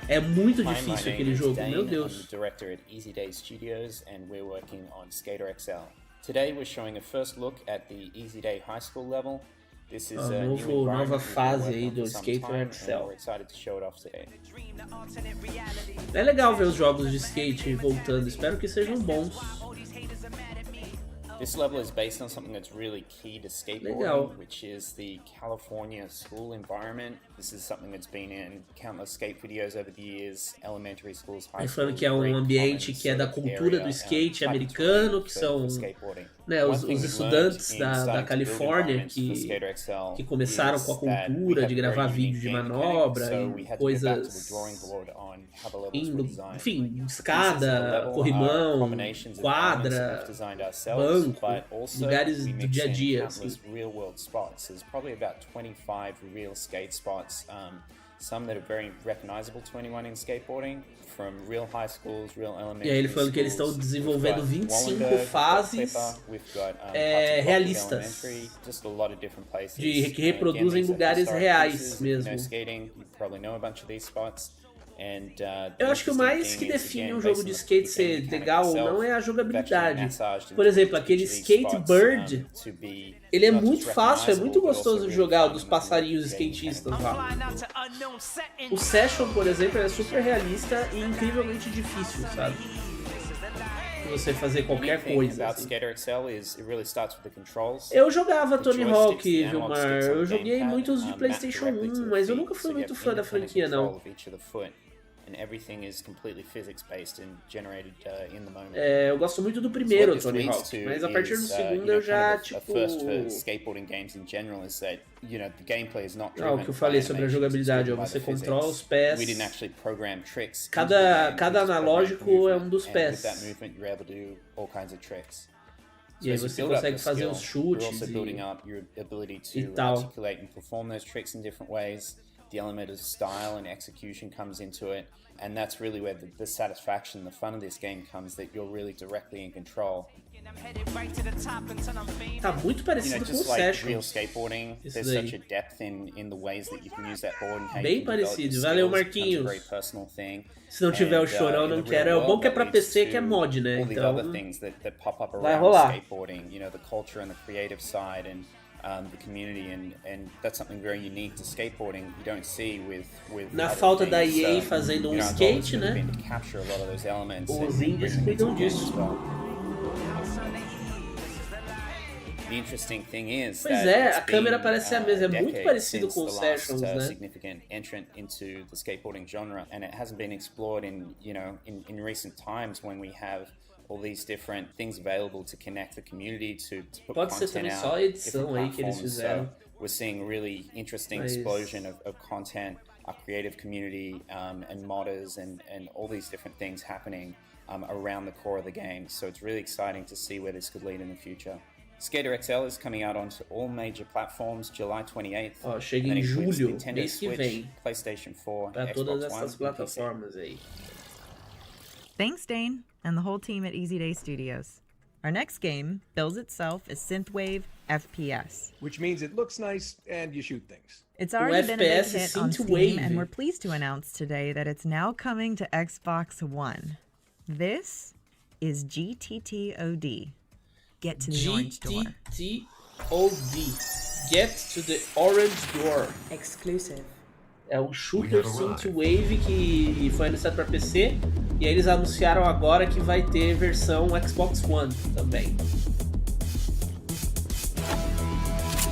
Speaker 1: É muito difícil aquele jogo, meu Deus.
Speaker 10: I'm the director at Easy Day Studios and we're working on Skater XL. Today we're showing a first look at the Easy Day High School level. This is a
Speaker 1: nova fase aí do Skater XL.
Speaker 10: We're excited to show it off today.
Speaker 1: É legal ver os jogos de skate voltando, espero que sejam bons.
Speaker 10: This level is based on something that's really key to skateboarding, which is the California school environment. This is something that's been in countless skate videos over the years, elementary schools, high schools.
Speaker 1: Falando que é um ambiente que é da cultura do skate americano, que são, né, os estudantes da Califórnia que começaram com a cultura de gravar vídeo de manobra e coisas indo, enfim, escada, corrimão, quadra, banco, lugares do dia a dia. Assim.
Speaker 10: Real world spots. There's probably about 25 real skate spots. Some that are very recognizable to anyone in skateboarding, from real high schools, real elementary schools.
Speaker 1: E aí ele falando que eles estão desenvolvendo 25 fases realistas, que reproduzem lugares reais mesmo. Eu acho que o mais que define um jogo de skate ser legal ou não é a jogabilidade. Por exemplo, aquele Skate Bird, ele é muito fácil, é muito gostoso de jogar, o dos passarinhos skatistas lá. O Session, por exemplo, é super realista e incrivelmente difícil, sabe? Você fazer qualquer coisa. Assim. Eu jogava Tony Hawk, Vilmar. Eu joguei muitos de PlayStation 1, mas eu nunca fui muito fã da franquia, não. Eu gosto muito do primeiro Tony Hawk, mas a partir do segundo eu já, tipo... o que eu falei sobre a jogabilidade, você controla os pés, cada analógico é um dos pés. E aí você consegue fazer os chutes e tal.
Speaker 10: The element of style and execution comes into it, and that's really where the satisfaction, the fun of this game comes, that you're really directly in control.
Speaker 1: Tá muito parecido com o Session.
Speaker 10: Real skateboarding, there's such a depth in the ways that you can use that board and how
Speaker 1: bem
Speaker 10: you
Speaker 1: parecido. Valeu, Marquinhos.
Speaker 10: very personal thing.
Speaker 1: Se não tiver o chorão, não quero. É o bom que é pra PC, que é mod, né? Então vai rolar.
Speaker 10: Skateboarding, you know, the culture and the creative side and the community, and that's something very unique to skateboarding. You don't see with
Speaker 1: na falta da EA fazendo um skate, né?
Speaker 10: Os
Speaker 1: indies cuidam disso.
Speaker 10: The interesting thing is
Speaker 1: pois é, a câmera parece ser a mesma, é muito parecido com o Sessions, né?
Speaker 10: Significant entrant into the skateboarding genre, and it hasn't been explored in recent times when we have all these different things available to connect the community, to put
Speaker 1: Pode ser
Speaker 10: content
Speaker 1: também
Speaker 10: out,
Speaker 1: só a edição
Speaker 10: different
Speaker 1: aí que eles
Speaker 10: platforms.
Speaker 1: fizeram.
Speaker 10: So we're seeing a really interesting
Speaker 1: Mas-
Speaker 10: explosion of content, our creative community, and modders, and all these different things happening around the core of the game. So it's really exciting to see where this could lead in the future. Skater XL is coming out onto all major platforms July 28th.
Speaker 1: Ó, chega
Speaker 10: and
Speaker 1: em
Speaker 10: that includes
Speaker 1: julho,
Speaker 10: Nintendo
Speaker 1: mês que
Speaker 10: Switch,
Speaker 1: vem,
Speaker 10: PlayStation 4,
Speaker 1: para todas
Speaker 10: Xbox One,
Speaker 1: essas
Speaker 10: and PC.
Speaker 1: plataformas aí.
Speaker 3: Thanks, Dane, and the whole team at Easy Day Studios. Our next game bills itself as Synthwave FPS.
Speaker 2: Which means it looks nice and you shoot things.
Speaker 3: It's already been a big
Speaker 1: FPS is
Speaker 3: hit on Steam,
Speaker 1: Synthwave.
Speaker 3: and we're pleased to announce today that it's now coming to Xbox One. This is GTTOD. Get to the orange door.
Speaker 1: GTTOD. Get to the orange door.
Speaker 11: Exclusive.
Speaker 1: É um shooter Synthwave que foi anunciado para PC. E aí eles anunciaram agora que vai ter versão Xbox One também.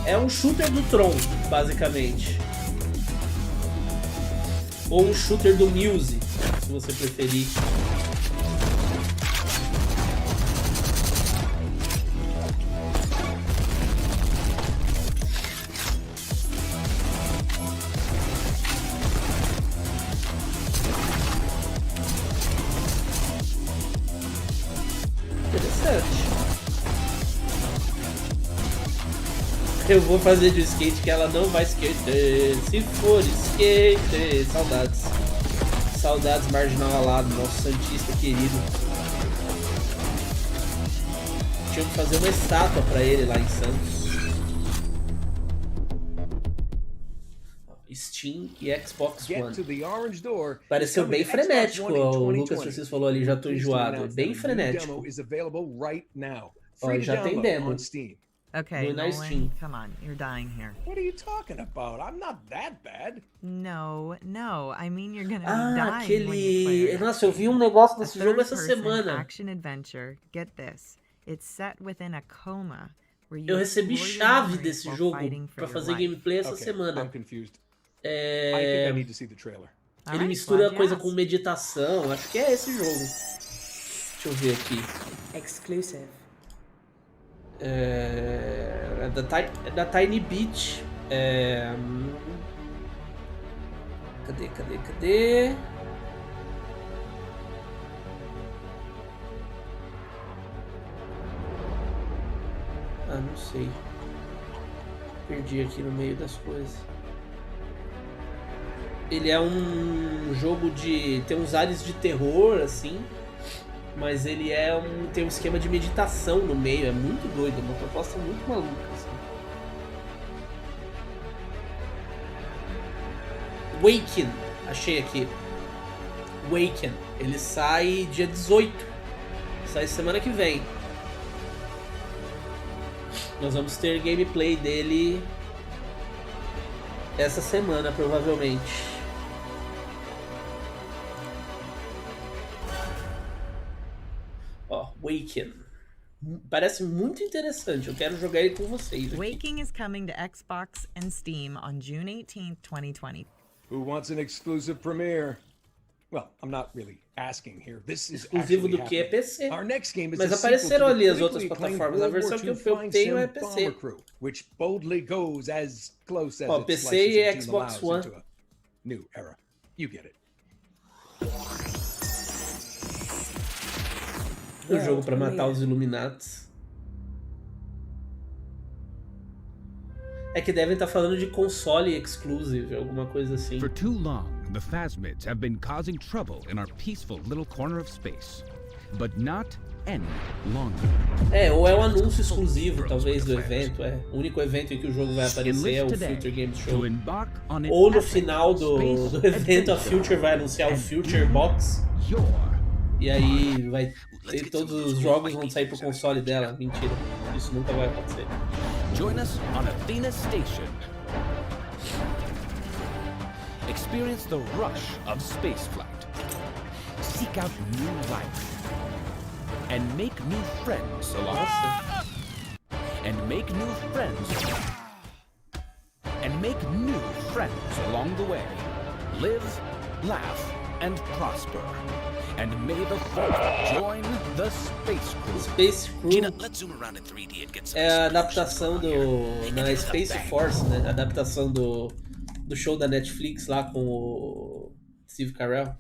Speaker 1: É um shooter do Tron, basicamente. Ou um shooter do Muse, se você preferir. Eu vou fazer de skate que ela não vai skater. Se for skater. Saudades. Saudades, Marginal Alado, nosso Santista querido. Tinha que fazer uma estátua pra ele lá em Santos. Steam e Xbox One. Pareceu bem frenético, o Lucas Francisco falou ali, já tô enjoado. Bem frenético. Ó, já tem demo.
Speaker 3: Okay,
Speaker 1: No
Speaker 3: Nolan,
Speaker 1: Steam.
Speaker 3: come on, you're dying here.
Speaker 2: What are you talking about? I'm not that bad.
Speaker 3: No, I mean you're gonna be dying when you play
Speaker 1: Aquele...
Speaker 3: it.
Speaker 1: Nossa, eu vi um negócio
Speaker 3: A
Speaker 1: desse jogo essa
Speaker 3: third-person
Speaker 1: semana.
Speaker 3: action adventure. Get this. It's set within a coma where you
Speaker 1: Eu recebi
Speaker 3: explore your
Speaker 1: chave
Speaker 3: memories
Speaker 1: desse
Speaker 3: while
Speaker 1: jogo
Speaker 3: fighting for
Speaker 1: pra
Speaker 3: your
Speaker 1: fazer
Speaker 3: life.
Speaker 1: gameplay essa
Speaker 2: Okay,
Speaker 1: semana.
Speaker 2: I'm confused. I think I need to see the trailer.
Speaker 3: All
Speaker 1: Ele
Speaker 3: right,
Speaker 1: mistura
Speaker 3: glad you
Speaker 1: coisa
Speaker 3: asked.
Speaker 1: com meditação. Acho que é esse jogo. Deixa eu ver aqui.
Speaker 11: Exclusive.
Speaker 1: É da Tiny Beach. Cadê? Ah, não sei. Perdi aqui no meio das coisas. Ele é um jogo de... tem uns ares de terror, assim. Mas ele tem um esquema de meditação no meio. É muito doido, é uma proposta muito maluca, assim. Waken. Achei aqui. Waken. Ele sai dia 18. Sai semana que vem. Nós vamos ter gameplay dele essa semana, provavelmente. Ó, Waken. Parece muito interessante. Eu quero jogar ele com vocês aqui.
Speaker 3: Waking is coming to Xbox and Steam on June 18th, 2020.
Speaker 2: Who wants an exclusive premiere? Well, I'm not really asking here. This is
Speaker 1: Exclusivo
Speaker 2: actually
Speaker 1: do que é
Speaker 2: happening.
Speaker 1: PC.
Speaker 2: Our next game is
Speaker 1: Mas
Speaker 2: a
Speaker 1: apareceram
Speaker 2: sequel to the
Speaker 1: ali as outras
Speaker 2: critically acclaimed
Speaker 1: plataformas. A
Speaker 2: World
Speaker 1: versão
Speaker 2: War
Speaker 1: que
Speaker 2: II
Speaker 1: eu
Speaker 2: flying
Speaker 1: tenho é
Speaker 2: sim
Speaker 1: PC.
Speaker 2: bomber crew, which boldly goes as close as
Speaker 1: Ó,
Speaker 2: its
Speaker 1: PC
Speaker 2: licensing
Speaker 1: e
Speaker 2: team
Speaker 1: Xbox
Speaker 2: allows
Speaker 1: One.
Speaker 2: into a new era. You get it.
Speaker 1: O jogo pra matar os Illuminates. É que devem estar falando de console exclusive, alguma coisa assim.
Speaker 12: For too long, the Phasmids have been causing trouble in our peaceful little corner of space. But not any longer.
Speaker 1: Ou é um anúncio exclusivo, talvez, do evento. O único evento em que o jogo vai aparecer é o Future Games Show. Ou no final do evento, a Future vai anunciar o Future Box. E aí vai ter todos os jogos vão sair pro console dela. Mentira, isso nunca vai acontecer.
Speaker 12: Join us on Athena Station. Experience the rush of spaceflight. Seek out new life. And make new friends along. And make new friends. And make new friends along the way. Live, laugh, and prosper. And may the fourth join the Space Crew.
Speaker 1: Space Crew
Speaker 4: Gina, let's zoom around in 3D and get some
Speaker 1: é a adaptação na Space Force, né? A adaptação do show da Netflix lá com o Steve Carell.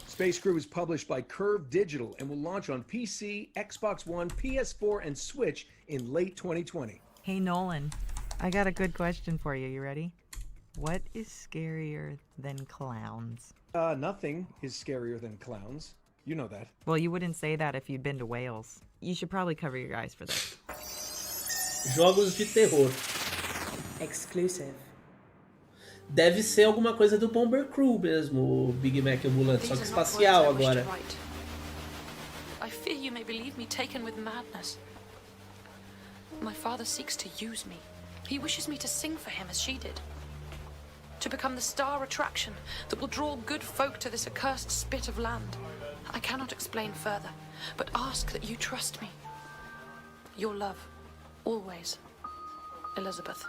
Speaker 2: Space Crew is published by Curve Digital and will launch on PC, Xbox One, PS4, and Switch in late 2020.
Speaker 3: Hey, Nolan, I got a good question for you. You ready? What is scarier than clowns?
Speaker 2: Nothing is scarier than clowns. You know that.
Speaker 3: Well, you wouldn't say that if you'd been to Wales. You should probably cover your eyes for this.
Speaker 1: Jogos de terror.
Speaker 11: Exclusive.
Speaker 1: Deve ser alguma coisa do Bomber Crew mesmo, o Big Mac ambulante, só que espacial agora.
Speaker 13: I fear you may believe me taken with madness. My father seeks to use me. He wishes me to sing for him as she did. To become the star attraction that will draw good folk to this accursed spit of land. I cannot explain further, but ask that you trust me. Your love, always, Elizabeth.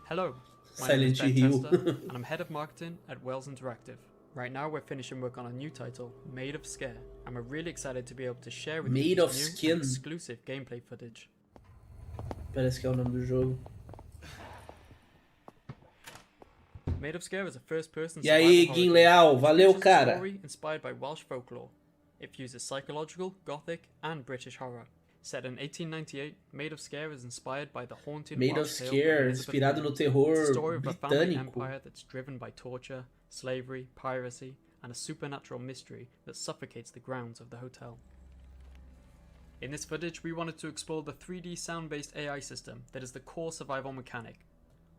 Speaker 14: Hello, my
Speaker 1: Silent
Speaker 14: name is Ben
Speaker 1: Hill.
Speaker 14: Tester, and I'm head of marketing at Wells Interactive. Right now we're finishing work on a new title, Made of Scare, and we're really excited to be able to share with
Speaker 1: Made
Speaker 14: you
Speaker 1: of
Speaker 14: this new
Speaker 1: Skin.
Speaker 14: and exclusive gameplay footage.
Speaker 1: Parece que é o nome do jogo.
Speaker 14: Made of Scare is a first-person
Speaker 1: E aí, Guim Leal, valeu, cara.
Speaker 14: story inspired by Welsh folklore. It fuses psychological, gothic, and British horror. Set in 1898, Made of Scare is inspired by the haunted
Speaker 1: Made of
Speaker 14: Welsh tale
Speaker 1: Scare,
Speaker 14: Elizabeth
Speaker 1: inspirado no
Speaker 14: Bennet.
Speaker 1: terror
Speaker 14: It's a story of a family
Speaker 1: britânico.
Speaker 14: empire that's driven by torture, slavery, piracy, and a supernatural mystery that suffocates the grounds of the hotel. In this footage, we wanted to explore the 3D sound-based AI system that is the core survival mechanic.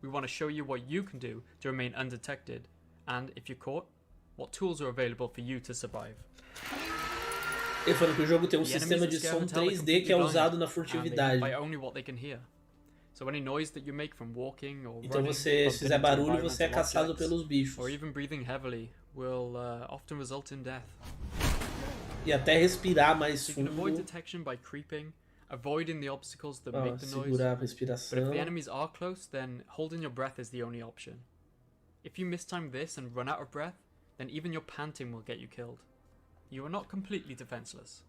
Speaker 14: We want to show you what you can do to remain undetected, and if you're caught, what tools are available for you to survive.
Speaker 1: Ele falou que o jogo tem sistema de som 3D que é usado na furtividade.
Speaker 14: By only what they can hear. So any noise that you make from walking or
Speaker 1: Então
Speaker 14: running,
Speaker 1: se fizer barulho, você é caçado
Speaker 14: objects,
Speaker 1: pelos bichos.
Speaker 14: or even breathing heavily will often result in death.
Speaker 1: E até respirar mais
Speaker 14: So you can avoid
Speaker 1: fundo.
Speaker 14: detection by creeping, avoiding the obstacles that make the noise.
Speaker 1: Segurar a
Speaker 14: But if
Speaker 1: respiração.
Speaker 14: the enemies are close, then holding your breath is the only option. If you mistime this and run out of breath, then even your panting will get you killed. You are not completely defenseless.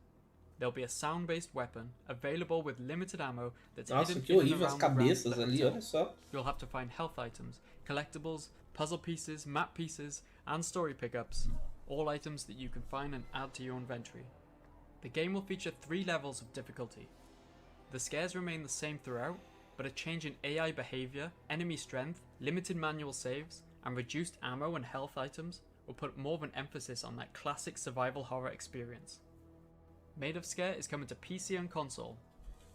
Speaker 14: There'll be a sound-based weapon available with limited ammo that's
Speaker 1: Nossa,
Speaker 14: hidden
Speaker 1: que
Speaker 14: in and
Speaker 1: horrível as
Speaker 14: around the grounds of
Speaker 1: cabeças
Speaker 14: the
Speaker 1: ali,
Speaker 14: hotel.
Speaker 1: olha só.
Speaker 14: You'll have to find health items, collectibles, puzzle pieces, map pieces, and story pickups, all items that you can find and add to your inventory. The game will feature 3 levels of difficulty. The scares remain the same throughout, but a change in AI behavior, enemy strength, limited manual saves, and reduced ammo and health items will put more of an emphasis on that classic survival horror experience. Made of Scare is coming to PC and console,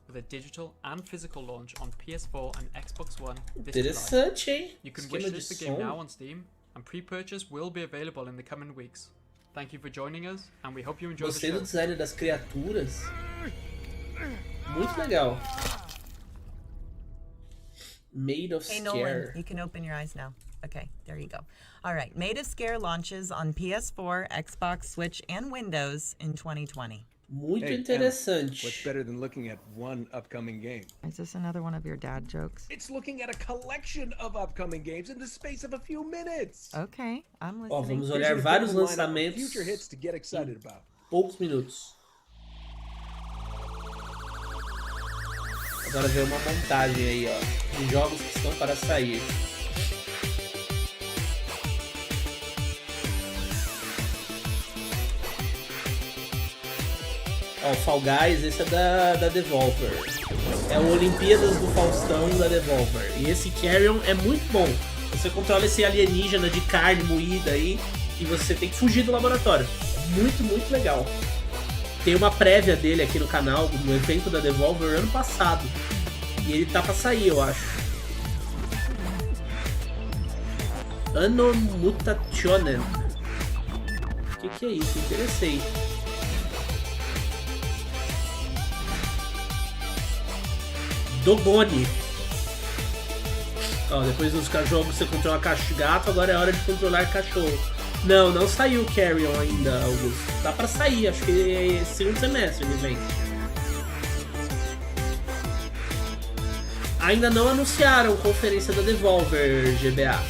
Speaker 14: with a digital and physical launch on PS4 and Xbox One this
Speaker 1: Interessante,
Speaker 14: July.
Speaker 1: hein?
Speaker 14: You can
Speaker 1: Esquema
Speaker 14: wishlist
Speaker 1: de
Speaker 14: the game
Speaker 1: som.
Speaker 14: now on Steam, and pre-purchase will be available in the coming weeks. Thank you for joining us, and we hope you enjoy the
Speaker 1: Gostei do
Speaker 14: show.
Speaker 1: design das criaturas. Muito legal. Made of
Speaker 3: Hey,
Speaker 1: Scare.
Speaker 3: Nolan, you can open your eyes now. Okay, there you go. All right, Made of Scare launches on PS4, Xbox, Switch, and Windows in 2020.
Speaker 1: Muito
Speaker 2: Hey,
Speaker 1: interessante.
Speaker 2: What's better than looking at one upcoming game?
Speaker 3: Is this another one of your dad jokes?
Speaker 2: It's looking at a collection of upcoming games in the space of a few minutes.
Speaker 3: Okay, I'm
Speaker 1: Ó,
Speaker 3: listening.
Speaker 1: vamos
Speaker 2: Here's
Speaker 1: olhar
Speaker 2: your
Speaker 1: vários
Speaker 2: typical lineup of
Speaker 1: lançamentos
Speaker 2: future hits to get excited about.
Speaker 1: poucos minutos. Agora vem uma montagem aí, ó, de jogos que estão para sair. Ó, o Fall Guys, esse é da Devolver. É o Olimpíadas do Faustão da Devolver. E esse Carrion é muito bom. Você controla esse alienígena de carne moída aí e você tem que fugir do laboratório. Muito, muito legal. Tem uma prévia dele aqui no canal, no evento da Devolver ano passado. E ele tá pra sair, eu acho. Anno Mutationen. O que é isso? Interessei. Dogone. Ó, depois dos jogos você controla gato, agora é hora de controlar cachorro. Não, não saiu o Carrion ainda, Augusto. Tá pra sair, acho que é segundo semestre ele vem. Ainda não anunciaram conferência da Devolver, GBA.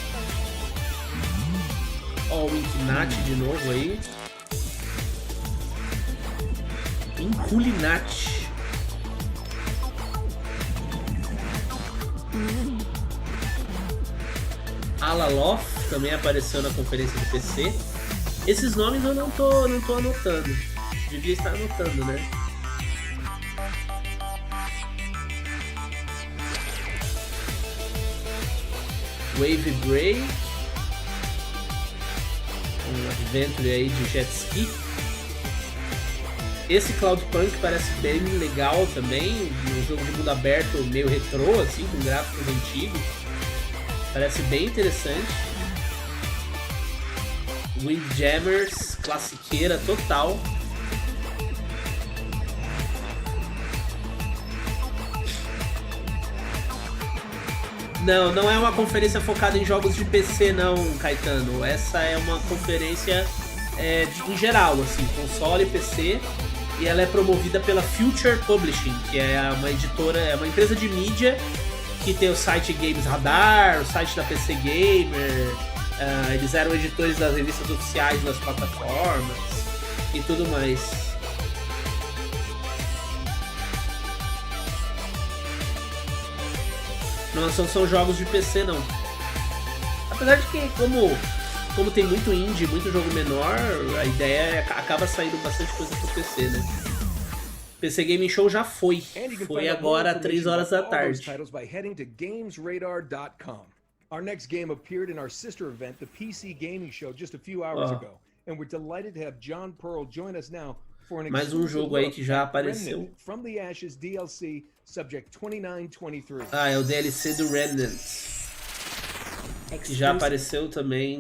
Speaker 1: Ó, o Inculinati de novo aí. Inculinati. Alalof também apareceu na conferência de PC. Esses nomes eu não tô anotando. Devia estar anotando, né? Wave Break. Um adventure aí de jet ski. Esse Cloudpunk parece bem legal também. Um jogo de mundo aberto meio retrô, assim, com gráficos antigos. Parece bem interessante. Windjammers, classiqueira total. Não é uma conferência focada em jogos de PC não, Caetano. Essa é uma conferência em geral, assim, console, PC. E ela é promovida pela Future Publishing, que é uma editora, é uma empresa de mídia que tem o site GamesRadar, o site da PC Gamer. Eles eram editores das revistas oficiais das plataformas e tudo mais. Não são jogos de PC não. Apesar de que como tem muito indie, muito jogo menor, a ideia acaba saindo bastante coisa pro PC, né? PC Gaming Show já foi. Foi agora às 3 horas da tarde.
Speaker 2: Our next game appeared in our sister event, the PC Gaming Show, just a few hours ago, and we're delighted to have John Pearl join us now for an
Speaker 1: mais jogo aí que já apareceu.
Speaker 2: From the Ashes DLC, subject 2923.
Speaker 1: É o DLC do Remnant, que já apareceu também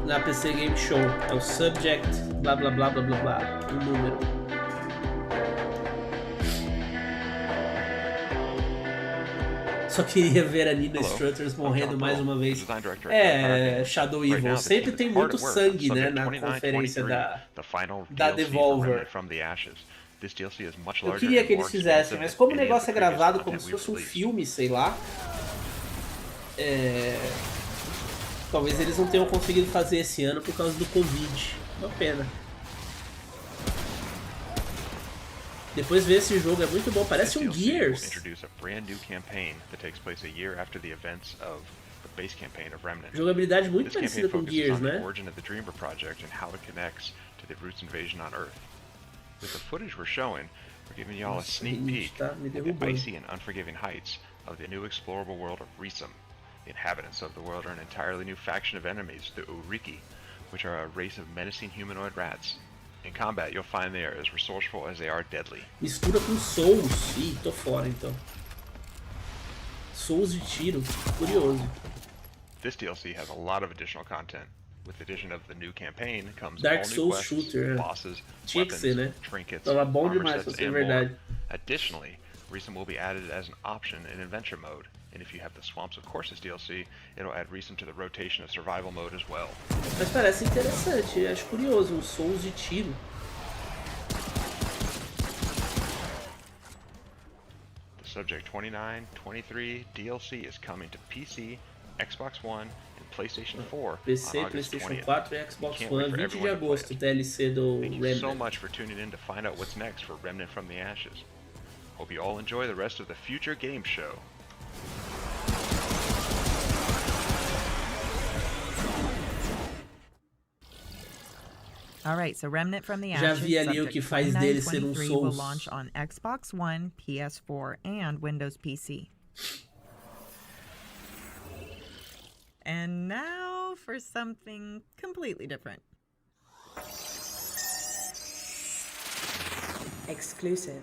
Speaker 1: na PC Game Show. É o subject blá blá blá blá blá blá, um número. Só queria ver a Nina Struthers morrendo mais uma vez. Shadow Evil. Sempre tem muito sangue, né, na conferência da Devolver. Eu queria que eles fizessem, mas como o negócio é gravado como se fosse um filme, sei lá, talvez eles não tenham conseguido fazer esse ano por causa do Covid. Uma pena. Depois ver esse jogo, é muito bom, parece um Gears. Jogabilidade muito parecida com Gears, né?
Speaker 15: With the footage we're showing, we're giving y'all a sneak peek at the icy and unforgiving heights of the new explorable world of Risum. The inhabitants of the world are an entirely new faction of enemies, the Uriki, which are a race of menacing humanoid rats. In combat, you'll find they are as resourceful as they are deadly.
Speaker 1: Mistura com Souls. Ih, tô fora então. Souls de tiro, curioso.
Speaker 15: This DLC has a lot of additional content. With the addition of the new campaign comes
Speaker 1: Dark
Speaker 15: all new
Speaker 1: Souls
Speaker 15: quests,
Speaker 1: shooter.
Speaker 15: bosses,
Speaker 1: Tinha que ser, né?
Speaker 15: weapons, trinkets,
Speaker 1: Tava bom
Speaker 15: armor
Speaker 1: demais
Speaker 15: sets,
Speaker 1: pra ser
Speaker 15: and
Speaker 1: verdade.
Speaker 15: more. Additionally, Risum will be added as an option in adventure mode, and if you have the Swamps of Courses DLC, it'll add Risum to the rotation of survival mode as well.
Speaker 1: Mas parece interessante, acho curioso, um Souls de tiro.
Speaker 15: The Subject 2923 DLC is coming to PC, Xbox One, and PlayStation 4
Speaker 1: PC,
Speaker 15: on August
Speaker 1: PlayStation
Speaker 15: 20th.
Speaker 1: 4 e Xbox
Speaker 15: Can't
Speaker 1: One,
Speaker 15: wait for
Speaker 1: 20 de
Speaker 15: everyone to play
Speaker 1: agosto,
Speaker 15: it.
Speaker 1: DLC do
Speaker 15: Thank you
Speaker 1: Remnant.
Speaker 15: so much for tuning in to find out what's next for Remnant from the Ashes. Hope you all enjoy the rest of the Future Game Show.
Speaker 3: All right, so Remnant from the
Speaker 1: Já
Speaker 3: Ashes,
Speaker 1: vi ali o que faz dele ser um
Speaker 3: 2923
Speaker 1: Souls.
Speaker 3: will launch on Xbox One, PS4, and Windows PC. And now for something completely different.
Speaker 11: Exclusive.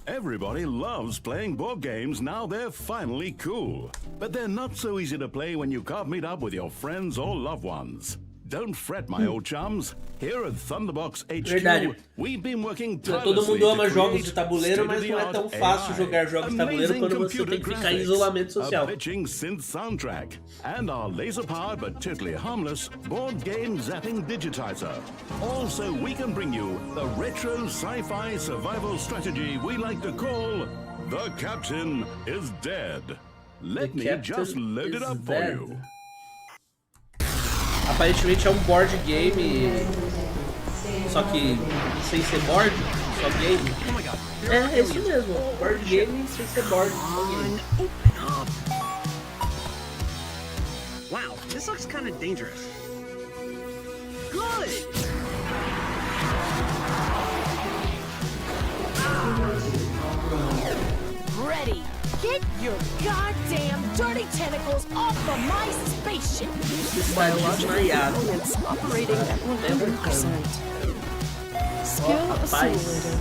Speaker 16: Everybody loves playing board games now they're finally cool. But they're not so easy to play when you can't meet up with your friends or loved ones. Don't fret, my old chums. Here at Thunderbox HQ,
Speaker 1: Verdade.
Speaker 16: we've been working
Speaker 1: Todo
Speaker 16: tirelessly
Speaker 1: mundo ama
Speaker 16: to
Speaker 1: jogos
Speaker 16: create
Speaker 1: de tabuleiro, mas não é tão fácil jogar jogos de tabuleiro quando você tem que ficar em isolamento social.
Speaker 16: A pitching synth soundtrack, and our laser-powered but totally harmless board game zapping digitizer. Also, we can bring you the retro sci-fi survival strategy we like to call The Captain is Dead. Let me just load it up for you.
Speaker 1: Aparentemente é um board game, só que sem ser board, só game. É isso mesmo, board game sem ser board, só game.
Speaker 17: Wow, this looks kind of dangerous. Good!
Speaker 18: Ready! Get your goddamn dirty tentacles off of my spaceship!
Speaker 1: Biological
Speaker 18: components operating at 100%. Skill assimilated.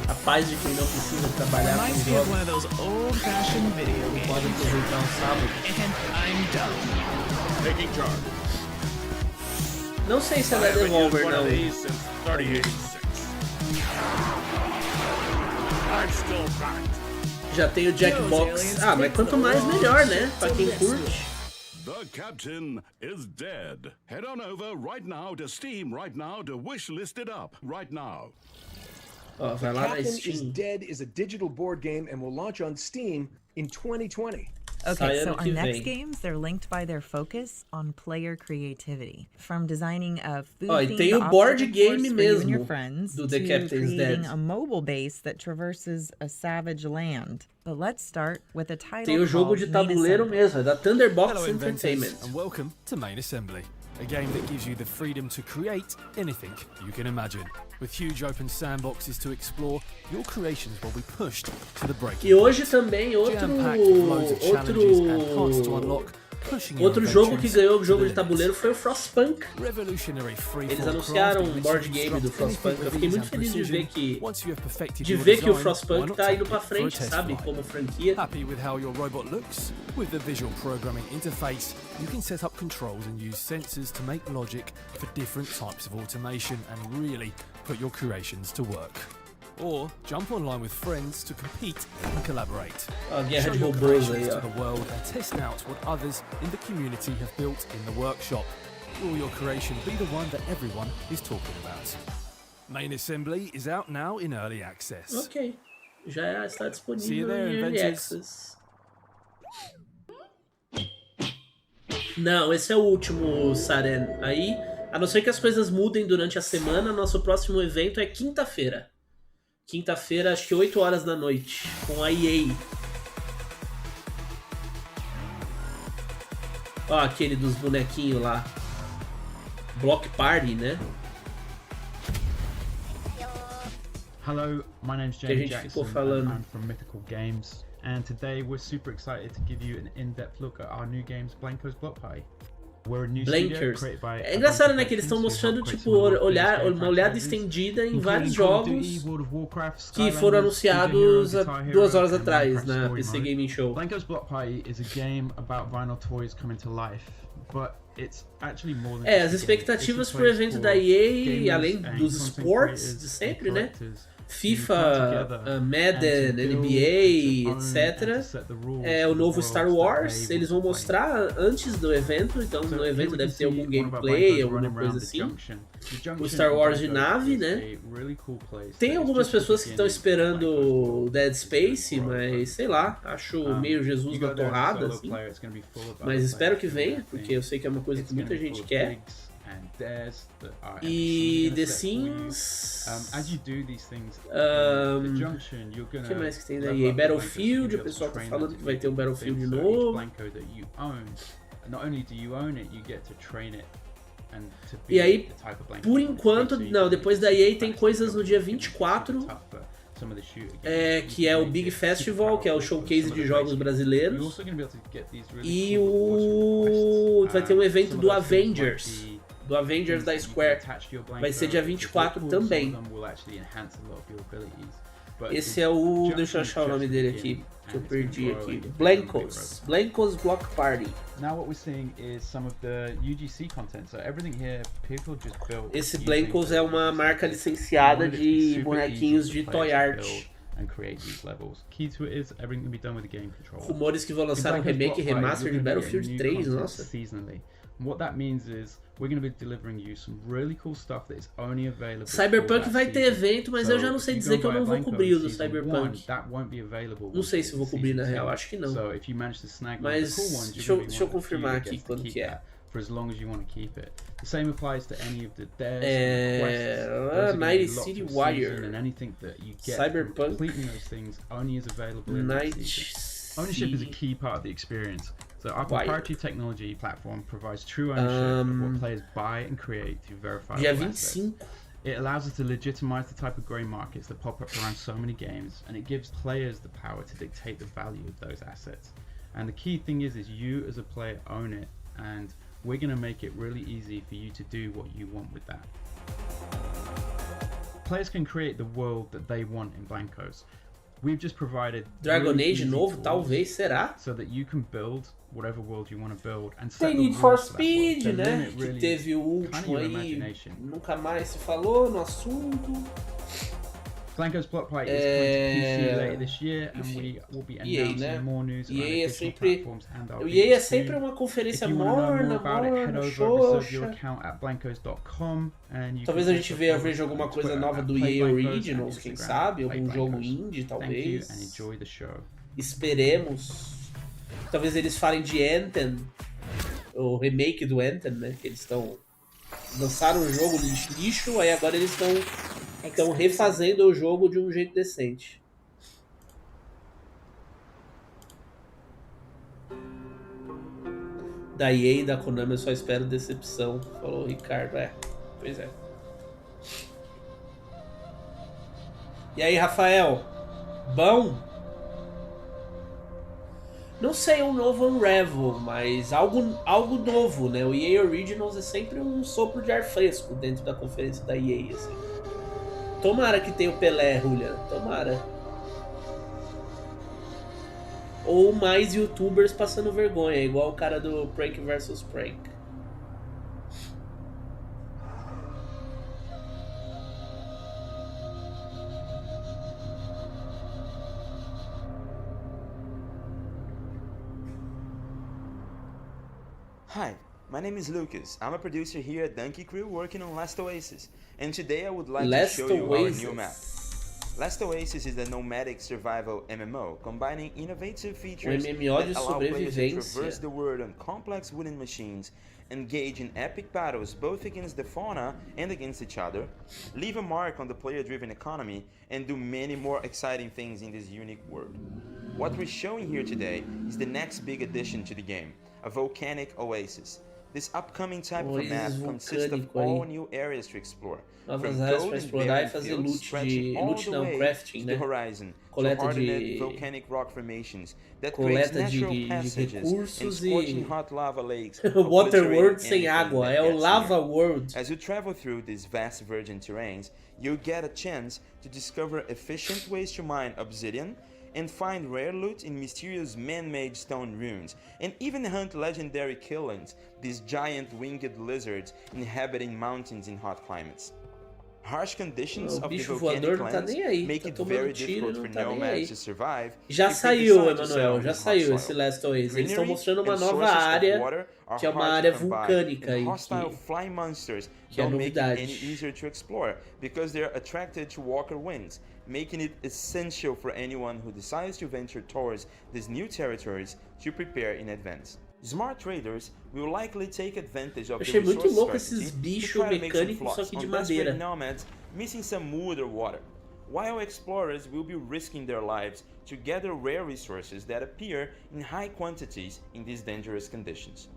Speaker 1: A paz de quem não precisa trabalhar com jogos. Pode aproveitar um sábado. Não sei se ela é Devolver, não. Já tem o Jackbox. Ah, mas quanto mais melhor, né? Pra quem curte.
Speaker 16: The captain is dead. Head on over right now to Steam right now to wishlist it up right now.
Speaker 1: Ó, vai lá na
Speaker 2: Captain
Speaker 1: Steam.
Speaker 2: is Dead is a digital board game and will launch on Steam in 2020.
Speaker 3: Okay, so our next games, they're linked by their focus on player creativity. From designing a food
Speaker 1: E tem o board game mesmo
Speaker 3: friends,
Speaker 1: do The Captain's
Speaker 3: creating
Speaker 1: Dead.
Speaker 3: a mobile base that traverses a savage land. But let's start with a title
Speaker 1: Tem o jogo de tabuleiro mesmo, é da Thunderbox
Speaker 19: Hello,
Speaker 1: Entertainment.
Speaker 19: inventors, and welcome to Main Assembly, a game that gives you the freedom to create anything you can imagine. With huge open sandboxes to explore, your creations will be pushed to the breaking
Speaker 1: E hoje também outro jogo que ganhou o jogo de tabuleiro foi o Frostpunk. Eles anunciaram um board game do Frostpunk. Eu fiquei muito feliz de ver que o Frostpunk tá indo pra frente, sabe, como franquia.
Speaker 19: Happy with how your robot looks? With the visual programming interface, you can set up controls and use sensors to make logic for different types of automation and really put your creations to work. Or jump online with friends to compete and collaborate.
Speaker 1: Guerra de
Speaker 19: Show your
Speaker 1: robôs
Speaker 19: creations
Speaker 1: aí, ó.
Speaker 19: to the world and test out what others in the community have built in the workshop. Will your creation be the one that everyone is talking about? Main Assembly is out now in early access.
Speaker 1: Ok, já está
Speaker 19: See you
Speaker 1: disponível
Speaker 19: there,
Speaker 1: em Early
Speaker 19: inventors.
Speaker 1: Access. Não, esse é o último, Saren. Aí, a não ser que as coisas mudem durante a semana, nosso próximo evento é quinta-feira. Quinta-feira, acho que 8 horas da noite, com a EA. Ó, aquele dos bonequinhos lá. Block Party, né?
Speaker 20: Hello, my name's
Speaker 1: Que a
Speaker 20: Jamie
Speaker 1: gente
Speaker 20: Jackson
Speaker 1: ficou
Speaker 20: and
Speaker 1: falando.
Speaker 20: I'm from Mythical Games, and today we're super excited to give you an in-depth look at our new games, Blanco's Block Party. We're a new studio
Speaker 1: Blankers.
Speaker 20: created by
Speaker 1: É engraçado, né, que eles estão mostrando tipo uma olhada estendida em vários jogos que foram anunciados há 2 horas atrás na PC Gaming Show.
Speaker 20: Blanco's Block Party is a game about vinyl toys coming to life, but it's actually more than
Speaker 1: As expectativas pro evento da EA, além dos esportes de sempre, né? FIFA, Madden, NBA, etc. É o novo Star Wars, eles vão mostrar antes do evento, então no evento deve ter algum gameplay, alguma coisa assim. O Star Wars de nave, né? Tem algumas pessoas que estão esperando o Dead Space, mas sei lá, acho meio Jesus da torrada, assim. Mas espero que venha, porque eu sei que é uma coisa que muita gente quer. E The Sims. O que mais que tem daí? Battlefield, o pessoal tá falando que vai ter um Battlefield novo. E aí, por enquanto, não, depois da EA tem coisas no dia 24. Que é o Big Festival, que é o showcase de jogos brasileiros. E vai ter um evento do Avengers. Do Avengers da Square. Vai ser dia 24 também. Esse é o... Deixa eu achar o nome dele aqui, que eu perdi aqui. Blankos Block Party. Esse Blankos é uma marca licenciada de bonequinhos de toy art. Rumores que vão lançar um remake e remaster de Battlefield 3, nossa.
Speaker 20: What that means is we're going to be delivering you some really cool stuff that is only available.
Speaker 1: Cyberpunk vai ter evento, mas eu já não sei dizer que eu não vou cobrir o do Cyberpunk. Não sei se vou cobrir na real, acho que não. Mas deixa eu confirmar aqui quando que é.
Speaker 20: for as long as you want to keep it. The same applies to any of the dares and quests. Those are gonna
Speaker 1: Night
Speaker 20: be locked
Speaker 1: City
Speaker 20: for
Speaker 1: Wire.
Speaker 20: season, and anything that you get
Speaker 1: Cyberpunk.
Speaker 20: completing those things only is available in
Speaker 1: Night
Speaker 20: that season. Ownership is a key part of the experience. So our
Speaker 1: Wire.
Speaker 20: proprietary technology platform provides true ownership of what players buy and create through verifiable
Speaker 1: Dia
Speaker 20: assets.
Speaker 1: 25.
Speaker 20: It allows us to legitimize the type of grey markets that pop up around so many games, and it gives players the power to dictate the value of those assets. And the key thing is you as a player own it, and we're going to make it really easy for you to do what you want with that. Players can create the world that they want in Blancos. We've just provided
Speaker 1: Dragon
Speaker 20: really
Speaker 1: Age
Speaker 20: easy
Speaker 1: novo,
Speaker 20: tools
Speaker 1: talvez, será?
Speaker 20: so that you can build whatever world you want to build and set
Speaker 1: Tem
Speaker 20: the
Speaker 1: Need for
Speaker 20: rules for that
Speaker 1: Speed,
Speaker 20: world. The
Speaker 1: né?
Speaker 20: limit
Speaker 1: Que
Speaker 20: really
Speaker 1: teve o
Speaker 20: is kind of
Speaker 1: último
Speaker 20: your
Speaker 1: aí,
Speaker 20: imagination.
Speaker 1: nunca mais se falou no assunto.
Speaker 20: Blancos Block Party is coming to PC later
Speaker 1: É...
Speaker 20: this year, and
Speaker 1: Enfim,
Speaker 20: we will be
Speaker 1: EA,
Speaker 20: announcing
Speaker 1: né?
Speaker 20: more news
Speaker 1: EA
Speaker 20: on
Speaker 1: é
Speaker 20: additional
Speaker 1: sempre...
Speaker 20: platforms and our
Speaker 1: O EA é
Speaker 20: videos
Speaker 1: sempre
Speaker 20: soon.
Speaker 1: uma conferência
Speaker 20: If you want to know more
Speaker 1: morna,
Speaker 20: about it, head
Speaker 1: morna,
Speaker 20: over, reserve your
Speaker 1: xoxa.
Speaker 20: account at blancos.com, and you
Speaker 1: Talvez
Speaker 20: can
Speaker 1: a gente
Speaker 20: also
Speaker 1: veja
Speaker 20: follow us
Speaker 1: alguma
Speaker 20: on
Speaker 1: coisa
Speaker 20: Twitter
Speaker 1: nova
Speaker 20: at
Speaker 1: do
Speaker 20: Play
Speaker 1: EA
Speaker 20: Blancos
Speaker 1: Originals,
Speaker 20: and
Speaker 1: quem
Speaker 20: Instagram
Speaker 1: sabe?
Speaker 20: at Play
Speaker 1: Algum jogo
Speaker 20: Blancos.
Speaker 1: indie,
Speaker 20: Thank you
Speaker 1: talvez.
Speaker 20: and enjoy the show.
Speaker 1: Esperemos. Talvez eles falem de Anthem, o remake do Anthem, né? Que eles estão... lançaram o jogo lixo, aí agora eles estão refazendo o jogo de um jeito decente. Da EA e da Konami eu só espero decepção, falou o Ricardo. Pois é. E aí, Rafael? Bom? Não sei, um novo Unravel, mas algo novo, né? O EA Originals é sempre um sopro de ar fresco dentro da conferência da EA, assim. Tomara que tenha o Pelé, Julian. Tomara. Ou mais youtubers passando vergonha, igual o cara do Prank vs Prank.
Speaker 21: Hi, my name is Lucas. I'm a producer here at Donkey Crew working on Last Oasis, and today I would like to show you our new map. Last Oasis is a nomadic survival MMO, combining innovative features that allow players to traverse the world on complex wooden machines, engage in epic battles both against the fauna and against each other, leave a mark on the player-driven economy, and do many more exciting things in this unique world. What we're showing here today is the next big addition to the game, a volcanic oasis. This upcoming type of map consists of all new areas to explore,
Speaker 1: novas áreas para explorar e fazer loot não, crafting, né? Coleta de recursos e Water World sem água, é o Lava World.
Speaker 21: As you travel through these vast virgin terrains, you get a chance to discover efficient ways to mine obsidian and find rare loot in mysterious man-made stone ruins, and even hunt legendary killings, these giant winged lizards inhabiting mountains in hot climates. Harsh conditions of the volcanic lands make it very difficult for nomads to survive.
Speaker 1: Já saiu, Emanuel, já saiu esse Last Oasis. Eles estão mostrando uma nova área, que é uma área vulcânica aí, que é novidade.
Speaker 21: Easier to explore because they're attracted to walker winds, making it essential for anyone who decides to venture towards these new territories to prepare in advance. Smart traders will likely take advantage of the
Speaker 1: muito louco
Speaker 21: resource
Speaker 1: esses
Speaker 21: strategy
Speaker 1: bichos
Speaker 21: to try to make some
Speaker 1: mecânicos, só
Speaker 21: flocks
Speaker 1: que de
Speaker 21: on
Speaker 1: madeira.
Speaker 21: desperate nomads missing some wood or water, while explorers will be risking their lives to gather rare resources that appear in high quantities in these dangerous conditions.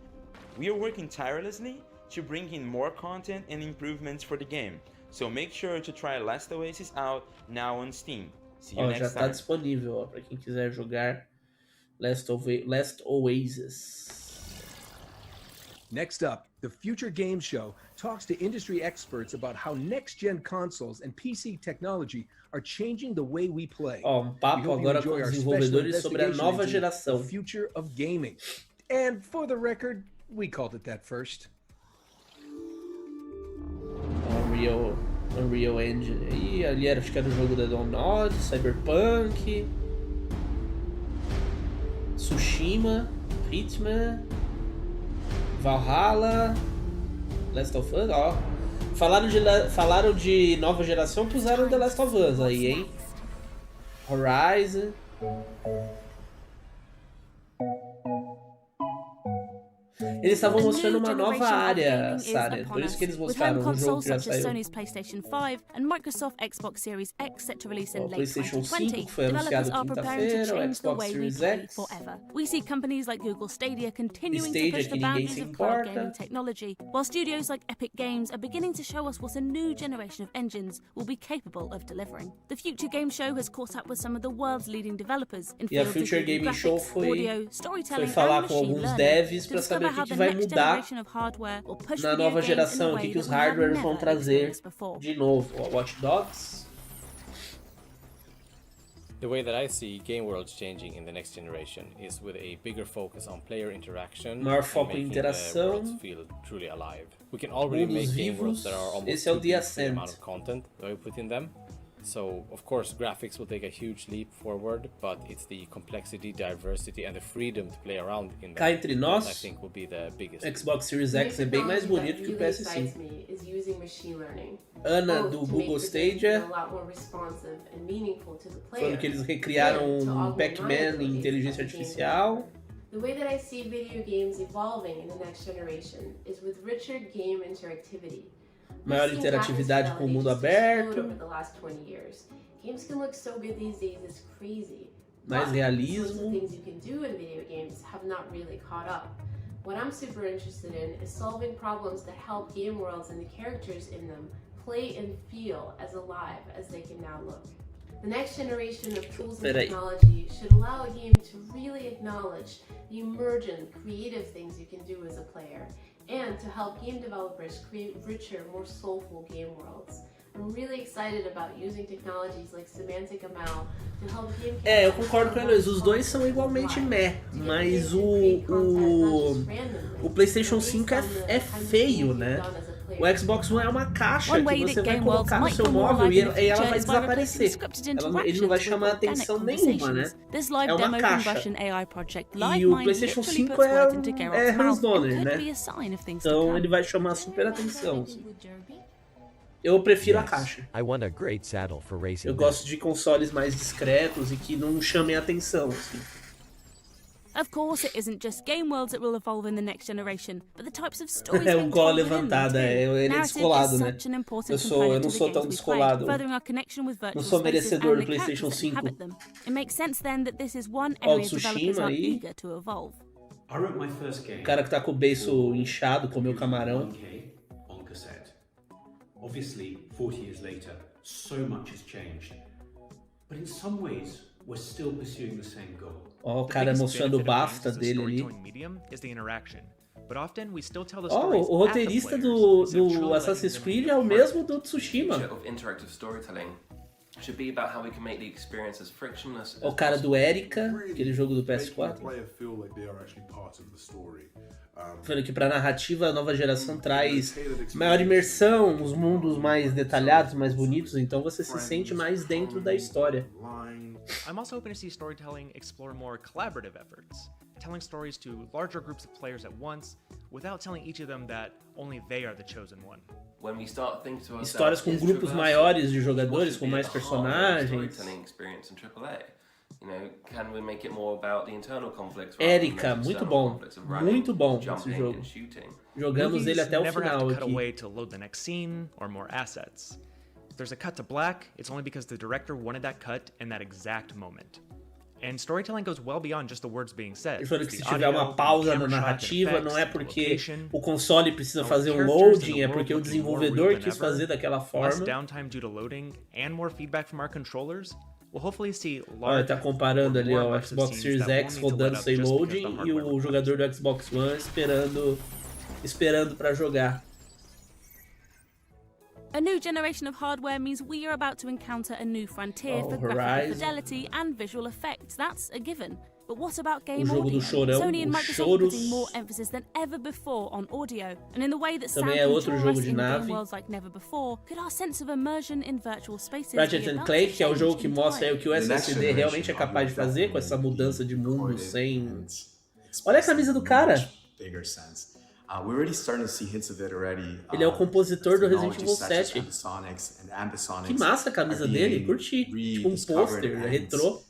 Speaker 21: We are working tirelessly to bring in more content and improvements for the game, so make sure to try Last Oasis out now on Steam. See you
Speaker 1: Já
Speaker 21: next
Speaker 1: está
Speaker 21: time.
Speaker 1: disponível para quem quiser jogar Last Oasis.
Speaker 2: Next up, the Future Games Show talks to industry experts about how next-gen consoles and PC technology are changing the way we play.
Speaker 1: Papo agora com os desenvolvedores sobre a nova geração.
Speaker 2: The future of gaming. And for the record, we called it that first.
Speaker 1: Unreal Engine. E ali acho que era o jogo da Nolan North, Cyberpunk, Tsushima, Hitman, Valhalla, Last of Us, ó. Falaram de nova geração, puseram The Last of Us aí, hein? Horizon. Eles estavam mostrando uma nova
Speaker 5: generation of
Speaker 1: área,
Speaker 5: gaming is
Speaker 1: Sara.
Speaker 5: upon
Speaker 1: Por isso
Speaker 5: us,
Speaker 1: que eles
Speaker 5: with
Speaker 1: mostraram
Speaker 5: home
Speaker 1: um jogo
Speaker 5: consoles
Speaker 1: que já
Speaker 5: such as
Speaker 1: saiu.
Speaker 5: Sony's PlayStation 5 and Microsoft Xbox Series X set to release in
Speaker 1: O
Speaker 5: late
Speaker 1: PlayStation 5,
Speaker 5: 2020.
Speaker 1: que foi
Speaker 5: Developers
Speaker 1: anunciado
Speaker 5: are preparing to
Speaker 1: quinta-feira, o
Speaker 5: change the
Speaker 1: Xbox
Speaker 5: way we
Speaker 1: Series
Speaker 5: play
Speaker 1: X.
Speaker 5: forever. We see companies like Google Stadia continuing to
Speaker 1: Stadia,
Speaker 5: push the
Speaker 1: que ninguém
Speaker 5: boundaries
Speaker 1: se
Speaker 5: of cloud
Speaker 1: importa.
Speaker 5: gaming technology, while studios like Epic Games are beginning to show us what a new generation of engines will be capable of delivering. The Future Game Show has caught up with some of the world's leading developers in
Speaker 1: E a
Speaker 5: fields
Speaker 1: Future
Speaker 5: including
Speaker 1: Gaming Show
Speaker 5: graphics,
Speaker 1: foi
Speaker 5: audio, storytelling,
Speaker 1: falar
Speaker 5: and
Speaker 1: com
Speaker 5: machine
Speaker 1: alguns
Speaker 5: learning
Speaker 1: devs
Speaker 5: to
Speaker 1: para
Speaker 5: discover
Speaker 1: saber o
Speaker 5: how
Speaker 1: que
Speaker 5: the
Speaker 1: vai
Speaker 5: next
Speaker 1: mudar
Speaker 5: generation of hardware will push
Speaker 1: na
Speaker 5: video
Speaker 1: nova
Speaker 5: games in a
Speaker 1: geração, o
Speaker 5: way
Speaker 1: que os
Speaker 5: that we have
Speaker 1: hardwares vão
Speaker 5: never
Speaker 1: trazer
Speaker 5: experienced before.
Speaker 1: de novo. O Watch Dogs.
Speaker 22: The way that I see game worlds changing in the next generation is with a bigger focus on player interaction
Speaker 1: Maior
Speaker 22: and
Speaker 1: foco em
Speaker 22: making the
Speaker 1: interação.
Speaker 22: worlds feel truly alive. We can already
Speaker 1: Mundos
Speaker 22: make game
Speaker 1: vivos.
Speaker 22: worlds that are almost
Speaker 1: Esse é o
Speaker 22: too
Speaker 1: The
Speaker 22: big for the
Speaker 1: Ascent.
Speaker 22: amount of content that we put in them. So, of course, graphics will take a huge leap forward, but it's the complexity, diversity, and the freedom to play around in
Speaker 1: Cá
Speaker 22: them
Speaker 1: entre
Speaker 22: that
Speaker 1: nós,
Speaker 22: I think will be the biggest.
Speaker 1: Xbox Series X é bem mais bonito que o PS5. Ana, do Google Stadia, falando que eles recriaram um Pac-Man em inteligência artificial.
Speaker 23: The way that I see video games evolving in the next generation is with richer game interactivity.
Speaker 1: Maior interatividade com o mundo aberto.
Speaker 23: Games can look so good these days, it's crazy.
Speaker 1: Mais realismo.
Speaker 23: Some of the things you can do in video games have not really caught up. What I'm super interested in is solving problems that help game worlds and the characters in them play and feel as alive as they can now look. The next generation of tools and technology should allow a game to really acknowledge the emergent, creative things you can do as a player, and to help game developers create richer, more soulful game worlds. I'm really excited about using technologies like semantic ML to help game.
Speaker 1: Eu concordo com eles, os dois são igualmente meh, mas o PlayStation 5 é feio, né? O Xbox One é uma caixa que você vai colocar no seu móvel e ela vai desaparecer. Ele não vai chamar atenção nenhuma, né? É uma caixa. E o PlayStation 5 é hands-on, né? Então ele vai chamar super atenção. Assim. Eu prefiro a caixa. Eu gosto de consoles mais discretos e que não chamem atenção, assim.
Speaker 5: Of course, it isn't just game worlds that will evolve in the next generation, but the types of stories
Speaker 1: É
Speaker 5: being
Speaker 1: um cola
Speaker 5: told within them
Speaker 1: levantada,
Speaker 5: too.
Speaker 1: ele é descolado, né? Eu não sou tão descolado. Não sou merecedor do PlayStation 5.
Speaker 5: It makes sense then that this is one
Speaker 1: Ó,
Speaker 5: area developers are
Speaker 1: aí.
Speaker 5: eager to evolve.
Speaker 1: O cara que tá com o beiço inchado, comeu camarão.
Speaker 24: On cassette. Obviously, 40 years later, so much has changed. But in some ways, we're still pursuing the same goal.
Speaker 1: Ó, o cara mostrando o BAFTA dele ali. Ó, o roteirista do Assassin's Creed é o mesmo do Tsushima. O cara do Erika, aquele jogo do PS4. Falando que pra narrativa a nova geração traz maior imersão, os mundos mais detalhados, mais bonitos, então você se sente mais dentro da história.
Speaker 25: I'm also hoping to see storytelling explore more collaborative efforts, telling stories to larger groups of players at once, without telling each of them that only they are the chosen one.
Speaker 1: Histórias com grupos maiores de jogadores, com mais personagens. Erika, muito bom esse jogo. Jogamos ele até o final aqui.
Speaker 25: If there's a cut to black, it's only because the director wanted that cut in that exact moment. And storytelling goes well beyond just the words being said.
Speaker 1: Ele falou que se tiver uma pausa na narrativa, não é porque o console precisa fazer um loading, é porque o desenvolvedor quis fazer daquela forma.
Speaker 25: Less downtime due to loading and more feedback from our controllers. We'll hopefully see
Speaker 1: Olha, tá comparando ali ó, o Xbox Series X rodando sem loading e o jogador do Xbox One esperando para jogar.
Speaker 5: A new generation of hardware means we are about to encounter a new frontier for graphical fidelity and visual effects. That's a given. But what about game audio? Sony and Microsoft are putting more emphasis than ever before on audio, and in the way that sound can draw us in game worlds like never before, could our sense of immersion in virtual spaces
Speaker 1: Ratchet & Clank, que é o jogo que mostra aí o que o SSD realmente é capaz de fazer com essa mudança de mundo sem... Olha a camisa do cara! Ele é o compositor do Resident Evil 7. Que massa a camisa dele, curti. Tipo um pôster, retrô.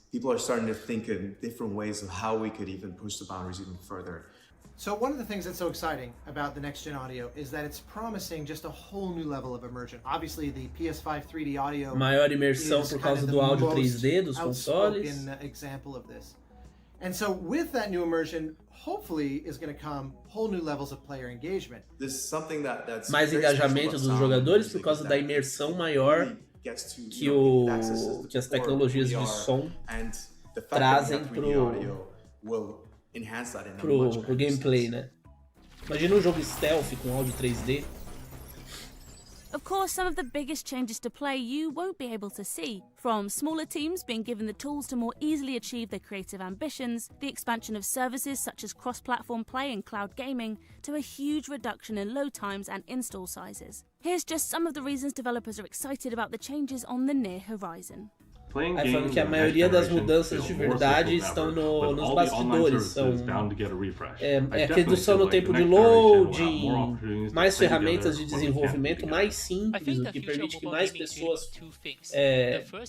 Speaker 6: So one of the things that's so exciting about the next-gen audio is that it's promising just a whole new level of immersion. Obviously, the PS5 3D audio
Speaker 1: maior imersão por causa do áudio 3D dos consoles.
Speaker 6: Example of this. And so with that new immersion, hopefully is going to come whole new levels of player engagement.
Speaker 1: Mais engajamento dos jogadores por causa da imersão maior que as tecnologias de som trazem pro gameplay, né? Imagina um jogo stealth com áudio 3D.
Speaker 5: Of course, some of the biggest changes to play you won't be able to see, from smaller teams being given the tools to more easily achieve their creative ambitions, the expansion of services such as cross-platform play and cloud gaming, to a huge reduction in load times and install sizes. Here's just some of the reasons developers are excited about the changes on the near horizon.
Speaker 1: Aí falando que a maioria das mudanças de verdade estão nos bastidores. É redução no tempo de loading, mais ferramentas de desenvolvimento mais simples, o que permite que mais pessoas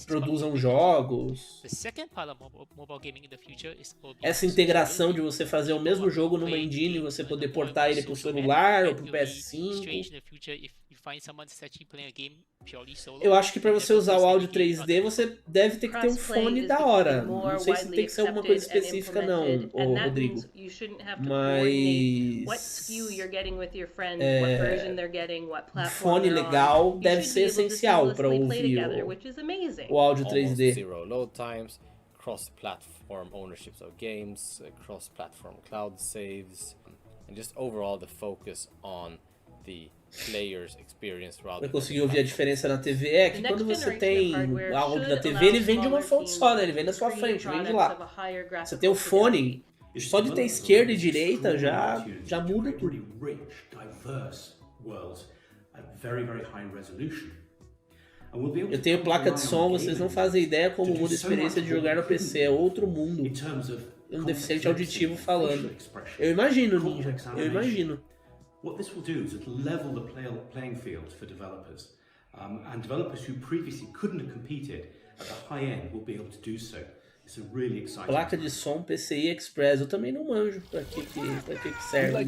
Speaker 1: produzam jogos. Essa integração de você fazer o mesmo jogo numa engine e você poder portar ele para o celular ou para o PS5. Eu acho que para você usar o áudio 3D, você deve ter que ter um fone da hora. Não sei se tem que ser alguma coisa específica não, Rodrigo. Mas fone legal deve ser essencial para ouvir o áudio 3D.
Speaker 22: Zero load times, cross-platform ownerships of games, cross-platform cloud saves, and just overall the focus on the players experience rather.
Speaker 1: Para conseguir ouvir a diferença na TV é que quando você tem o áudio da TV, ele vem de uma fonte só, né? Ele vem na sua frente, vem de lá. Você tem o fone, só de ter esquerda e direita já muda tudo. Eu tenho placa de som, vocês não fazem ideia como muda a experiência de jogar no PC, é outro mundo. Um deficiente auditivo falando. Eu imagino, Ninja, eu imagino.
Speaker 24: What this will do is it'll level the playing field for developers, and developers who previously couldn't have competed at the high end will be able to do so. It's a really exciting.
Speaker 1: Placa de som PCI Express, eu também não manjo para que serve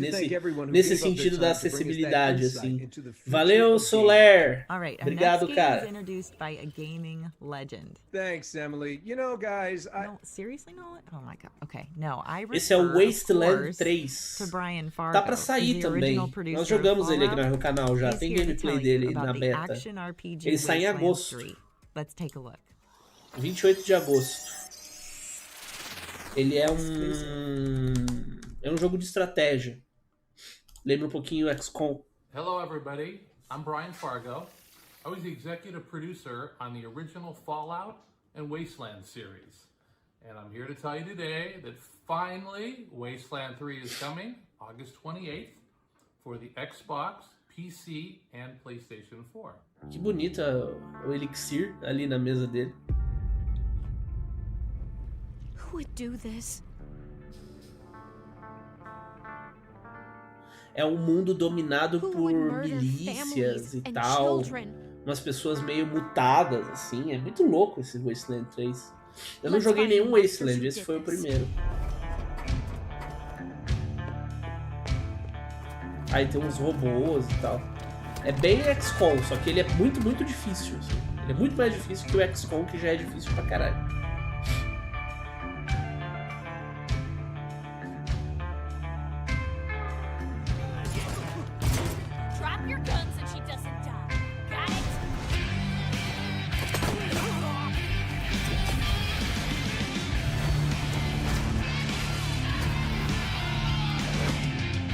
Speaker 1: nesse sentido da acessibilidade assim. Valeu, Soler. Obrigado, cara.
Speaker 3: Introduced by a gaming legend.
Speaker 2: Thanks, Emily. You know, guys,
Speaker 3: No, seriously, Nolan? Oh my god. Okay, no, I
Speaker 1: Esse é o Wasteland 3.
Speaker 3: To Brian Fargo,
Speaker 1: tá para sair também. Nós jogamos ele aqui no canal já. Tem gameplay dele na beta. Ele sai em agosto.
Speaker 3: Let's take a look.
Speaker 1: 28 de agosto. Ele é um jogo de estratégia. Lembra um pouquinho o XCOM.
Speaker 7: Hello everybody, I'm Brian Fargo. I was the executive producer on the original Fallout and Wasteland series. And I'm here to tell you today that finally Wasteland 3 is coming, August 28th, for the Xbox, PC and PlayStation 4.
Speaker 1: Que bonita o elixir ali na mesa dele.
Speaker 5: Who would do this?
Speaker 1: É um mundo dominado por milícias e tal. Umas pessoas meio mutadas, assim. É muito louco esse Wasteland 3. Eu não joguei nenhum Wasteland, esse foi o primeiro. Aí tem uns robôs e tal. É bem XCOM, só que ele é muito, muito difícil. Assim. Ele é muito mais difícil que o XCOM, que já é difícil pra caralho.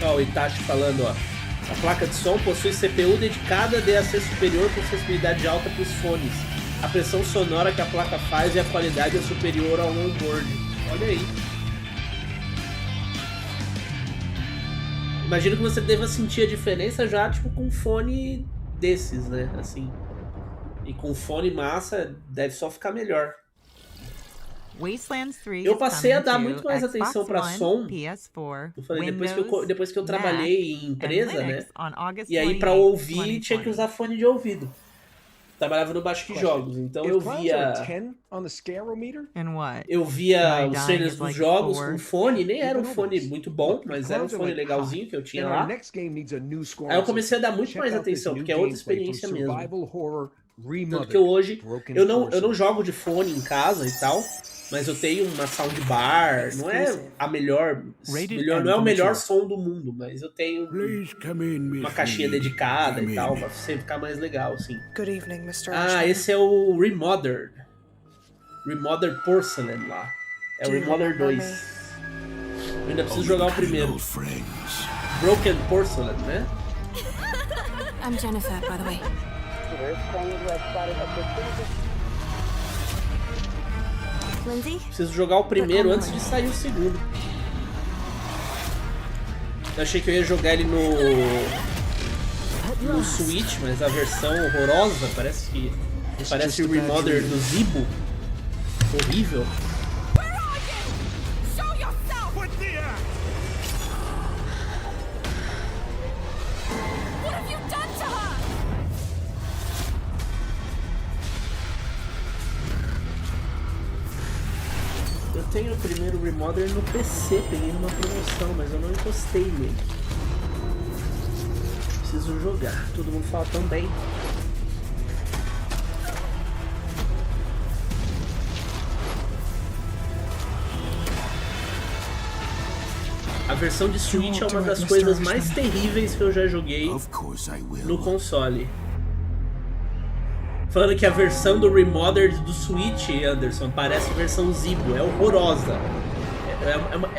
Speaker 1: Ó, o Itachi falando, ó. A placa de som possui CPU dedicada a DAC superior com sensibilidade alta para os fones. A pressão sonora que a placa faz e a qualidade é superior ao onboard. Olha aí. Imagino que você deva sentir a diferença já, tipo, com um fone desses, né? Assim. E com fone massa, deve só ficar melhor. Eu passei a dar muito mais atenção para som. Eu falei, depois que eu trabalhei em empresa, né? E aí para ouvir tinha que usar fone de ouvido. trabalhava no Baixa que Jogos, então eu via... Eu via os trailers dos jogos com fone, nem era um fone muito bom, mas era um fone legalzinho que eu tinha lá. Aí eu comecei a dar muito mais atenção, porque é outra experiência mesmo. Tanto que hoje, eu não jogo de fone em casa e tal, mas eu tenho uma soundbar, não é a melhor, não é o melhor som do mundo, mas eu tenho uma caixinha dedicada e tal, pra sempre ficar mais legal, assim. Esse é o Remothered Porcelain lá. É o Remothered 2. Eu ainda preciso jogar o primeiro. Broken Porcelain, né?
Speaker 4: I'm Jennifer, by the way.
Speaker 1: Preciso jogar o primeiro antes de sair o segundo. Eu achei que eu ia jogar ele no Switch, mas a versão horrorosa, parece o Remothered do Zibo. Horrível. Eu tenho o primeiro Remothered no PC, peguei numa promoção, mas eu não encostei nele. Preciso jogar, todo mundo fala também. A versão de Switch é uma das coisas mais terríveis que eu já joguei no console. Falando que a versão do Remothered do Switch, Anderson, parece a versão Zibo, é horrorosa.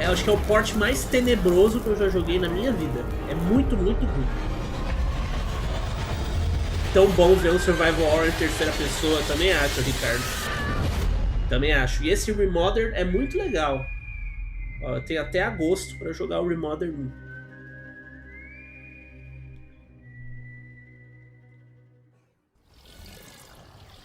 Speaker 1: Acho que é o port mais tenebroso que eu já joguei na minha vida. É muito, muito ruim. Tão bom ver o Survival Horror em terceira pessoa, também acho, Ricardo. Também acho. E esse Remothered é muito legal. Ó, eu tenho até agosto pra jogar o Remothered 1.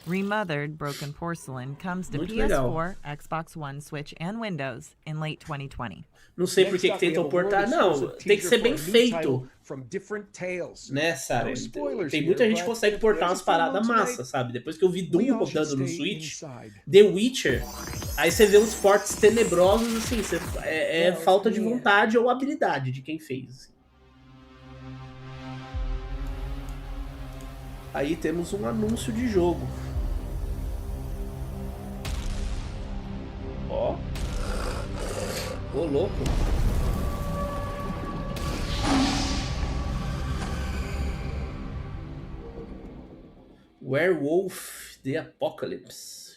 Speaker 3: Remothered Broken Porcelain comes to PS4, Xbox One, Switch, and Windows in late 2020.
Speaker 1: Não sei por que tentam portar. Não, tem que ser bem feito. Né, Sarah? Tem muita gente que consegue portar umas paradas massa, sabe? Depois que eu vi Doom rodando no Switch, The Witcher, aí você vê uns ports tenebrosos, assim, é falta de vontade ou habilidade de quem fez. Aí temos um anúncio de jogo. Ó. Ô, louco. Werewolf the Apocalypse.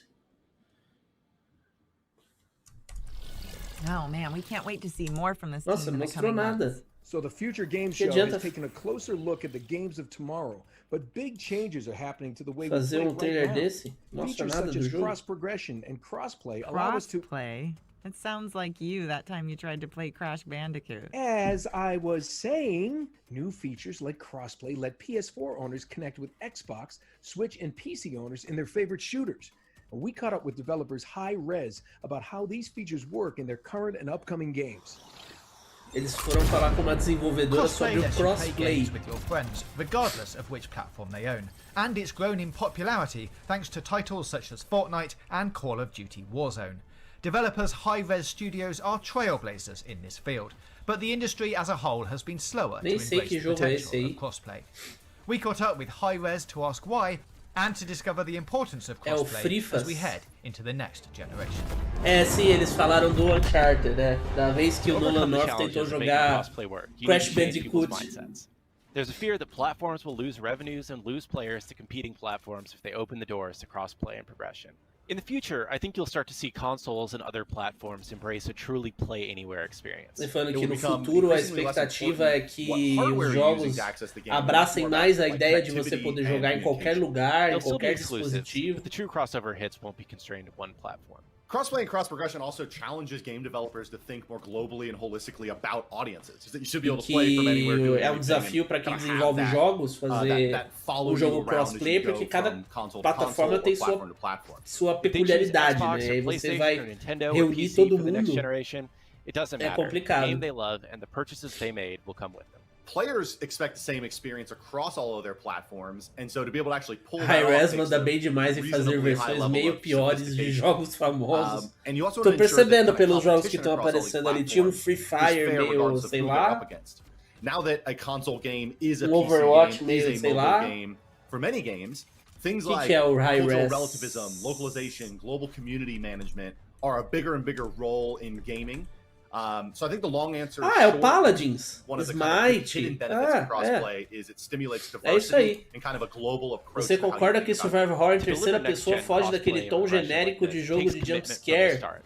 Speaker 3: Oh man, we can't wait to see more from this
Speaker 1: Nossa, não mostrou nada.
Speaker 2: So the Future Games Show is taking a closer look at the games of tomorrow, but big changes are happening to the way we play
Speaker 1: trailer
Speaker 2: right now.
Speaker 1: desse?
Speaker 2: Features such as cross progression and crossplay allow us to
Speaker 3: play. It sounds like you that time you tried to play Crash Bandicoot.
Speaker 2: As I was saying, new features like crossplay let PS4 owners connect with Xbox, Switch, and PC owners in their favorite shooters. We caught up with developers Hi-Rez about how these features work in their current and upcoming games.
Speaker 1: Eles foram falar com uma desenvolvedora sobre o crossplay
Speaker 8: with your friends, regardless of which platform they own. And it's grown in popularity thanks to titles such as Fortnite and Call of Duty Warzone. Developers Hi-Rez Studios are trailblazers in this field, but the industry as a whole has been slower to embrace the potential of crossplay. We caught up with Hi-Rez to ask why, and to discover the importance of crossplay as we head into the next generation.
Speaker 1: Sim, eles falaram do Uncharted, né? Da vez que o Nolan North tentou jogar Crash Bandicoot.
Speaker 9: There's a fear that platforms will lose revenues and lose players to competing platforms if they open the doors to crossplay and progression. In the future, I think you'll start to see consoles and other platforms embrace a truly play-anywhere experience.
Speaker 1: Falando que no futuro a expectativa é que os jogos abracem mais a ideia de você poder jogar em qualquer lugar, em qualquer dispositivo.
Speaker 9: But the true crossover hits won't be constrained to one platform.
Speaker 10: Crossplay and cross-progression also challenges game developers to think more globally and holistically about audiences. You should be able to play from anywhere.
Speaker 1: É um desafio para quem desenvolve jogos fazer um jogo crossplay, porque cada plataforma tem sua peculiaridade, né? E aí você vai reunir todo mundo.
Speaker 9: It doesn't matter.
Speaker 1: É complicado.
Speaker 9: The game they love and the purchases they made will come with them.
Speaker 10: players expect the same experience across all of their platforms, and so to be able to actually pull
Speaker 1: Hi-Res manda bem demais em fazer versões meio piores de jogos famosos. Tô percebendo pelos jogos que estão aparecendo ali. Tinha um Free Fire meio, sei lá.
Speaker 10: Now that a console game is a
Speaker 1: Overwatch
Speaker 10: PC game,
Speaker 1: meio,
Speaker 10: is a mobile game, for many games, things like cultural relativism, localization, global community management are a bigger and bigger role in gaming. So I think the long answer
Speaker 1: é o Paladins.
Speaker 10: One of the
Speaker 1: Smite.
Speaker 10: hidden benefits of crossplay is it stimulates diversity and kind of a global approach.
Speaker 1: Você concorda que Survival Horror em terceira pessoa foge daquele tom genérico de jogo de jumpscare?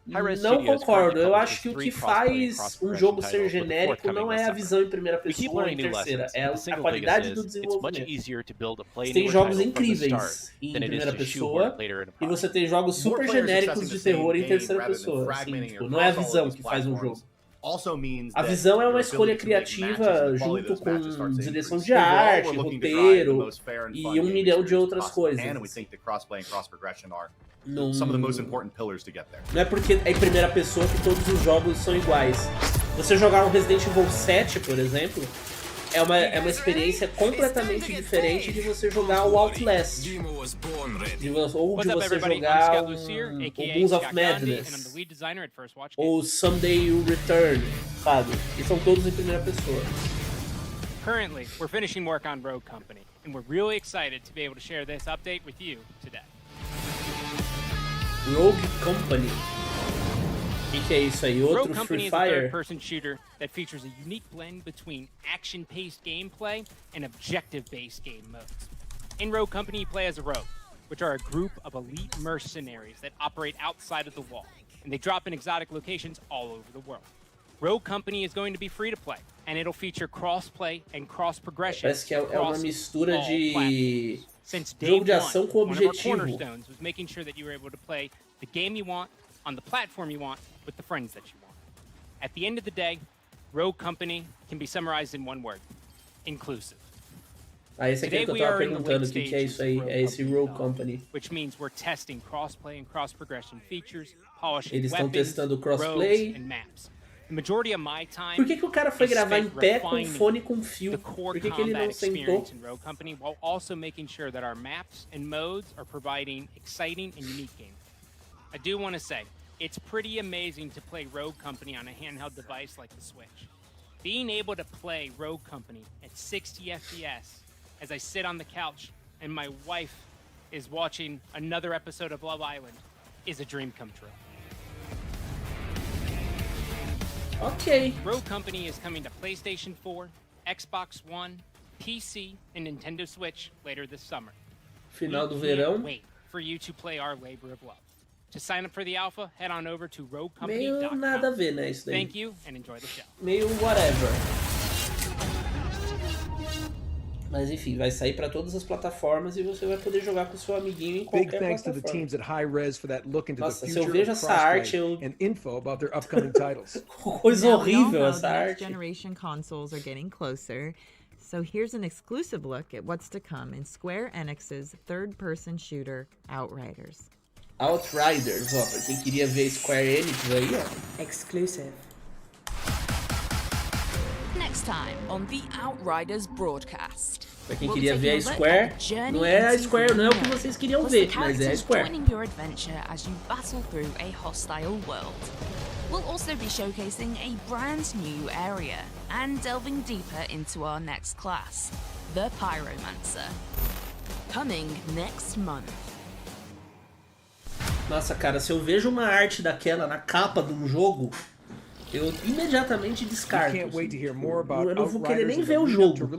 Speaker 1: Não concordo, eu acho que o que faz um jogo ser genérico não é a visão em primeira pessoa em terceira, é a qualidade do desenvolvimento. Você tem jogos incríveis em primeira pessoa e você tem jogos super genéricos de terror em terceira pessoa. Assim, tipo, não é a visão que faz um jogo. A visão é uma escolha criativa junto com direção de arte, roteiro e 1 milhão de outras coisas. Não é porque é em primeira pessoa que todos os jogos são iguais. Você jogar um Resident Evil 7, por exemplo, é uma experiência completamente diferente de você jogar o Outlast. Ou de você jogar o Moons of Madness. Ou Someday You Return, sabe? E são todos em primeira pessoa.
Speaker 11: Currently, we're finishing work on Rogue Company, and we're really excited to be able to share this update with you today.
Speaker 1: Rogue Company. O que é isso aí? Outro
Speaker 11: Rogue Company
Speaker 1: Free Fire?
Speaker 11: is a third-person shooter that features a unique blend between action-paced gameplay and objective-based game modes. In Rogue Company, you play as a rogue, which are a group of elite mercenaries that operate outside of the wall, and they drop in exotic locations all over the world. Rogue Company is going to be free to play, and it'll feature cross-play and cross-progression.
Speaker 1: Parece que é uma mistura de jogo de ação com objetivo.
Speaker 11: One of our cornerstones was making sure that you were able to play the game you want on the platform you want with the friends that you want. At the end of the day, Rogue Company can be summarized in one word: inclusive.
Speaker 1: Ah, esse aqui é que eu tava perguntando o que é isso aí, é esse Rogue Company.
Speaker 11: Which means we're testing crossplay and cross-progression features, polishing
Speaker 1: Eles estão
Speaker 11: weapons,
Speaker 1: testando crossplay.
Speaker 11: and maps. The majority of my time
Speaker 1: Por que o cara foi
Speaker 11: is
Speaker 1: gravar
Speaker 11: spent
Speaker 1: em pé com
Speaker 11: refining
Speaker 1: fone com fio?
Speaker 11: the core
Speaker 1: Por que ele não
Speaker 11: combat
Speaker 1: sentou?
Speaker 11: experience in Rogue Company while also making sure that our maps and modes are providing exciting and unique games. I do want to say, it's pretty amazing to play Rogue Company on a handheld device like the Switch. Being able to play Rogue Company at 60 FPS as I sit on the couch and my wife is watching another episode of Love Island is a dream come true.
Speaker 1: Ok.
Speaker 11: Rogue Company is coming to PlayStation 4, Xbox One, PC, and Nintendo Switch later this summer.
Speaker 1: Final do
Speaker 11: We can't
Speaker 1: verão.
Speaker 11: wait for you to play our labor of love. To sign up for the alpha, head on over to
Speaker 1: Meio
Speaker 11: roguecompany.com.
Speaker 1: nada a ver, né, isso daí.
Speaker 11: Thank you and enjoy the show.
Speaker 1: Meio whatever. Mas enfim, vai sair para todas as plataformas e você vai poder jogar com seu amiguinho em
Speaker 2: Big
Speaker 1: qualquer
Speaker 2: thanks to the
Speaker 1: plataforma.
Speaker 2: teams at Hi-Res for that look into
Speaker 1: Nossa,
Speaker 2: the
Speaker 1: se eu
Speaker 2: future
Speaker 1: vejo
Speaker 2: of
Speaker 1: essa arte,
Speaker 2: crossplay and info about their upcoming titles.
Speaker 1: Coisa
Speaker 3: Now, we all
Speaker 1: horrível
Speaker 3: know
Speaker 1: essa
Speaker 3: the
Speaker 1: arte.
Speaker 3: next generation consoles are getting closer. So here's an exclusive look at what's to come in Square Enix's third-person shooter, Outriders.
Speaker 1: Outriders, ó, pra quem queria ver Square Enix aí, ó.
Speaker 12: Exclusive.
Speaker 18: Next time on the Outriders broadcast.
Speaker 1: Pra quem queria ver a Square, não é a Square, não é o que vocês queriam ver, mas é a Square.
Speaker 18: Joining your adventure as you battle through a hostile world. We'll also be showcasing a brand new area and delving deeper into our next class, the Pyromancer. Coming next month.
Speaker 1: Nossa, cara, se eu vejo uma arte daquela na capa de um jogo, eu imediatamente descarto. Eu não vou querer nem ver o jogo.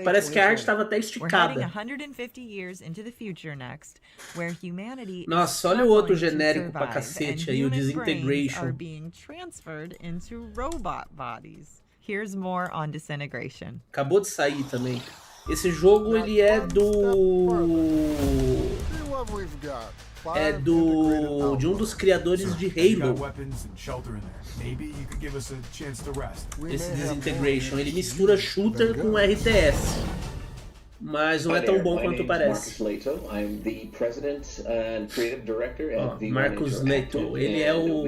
Speaker 1: Parece que a arte estava até esticada.
Speaker 3: We're heading 150 years into the future next, where humanity
Speaker 1: Nossa,
Speaker 3: is
Speaker 1: olha o outro
Speaker 3: struggling to
Speaker 1: genérico pra
Speaker 3: survive,
Speaker 1: cacete
Speaker 3: and
Speaker 1: aí, o
Speaker 3: human brains
Speaker 1: Disintegration.
Speaker 3: are being transferred into robot bodies. Here's more on Disintegration.
Speaker 1: Acabou de sair também. Esse jogo, ele é de um dos criadores de Halo. Esse Disintegration, ele mistura shooter com RTS. Mas não é tão bom quanto parece. Marcus Leto, ele é o...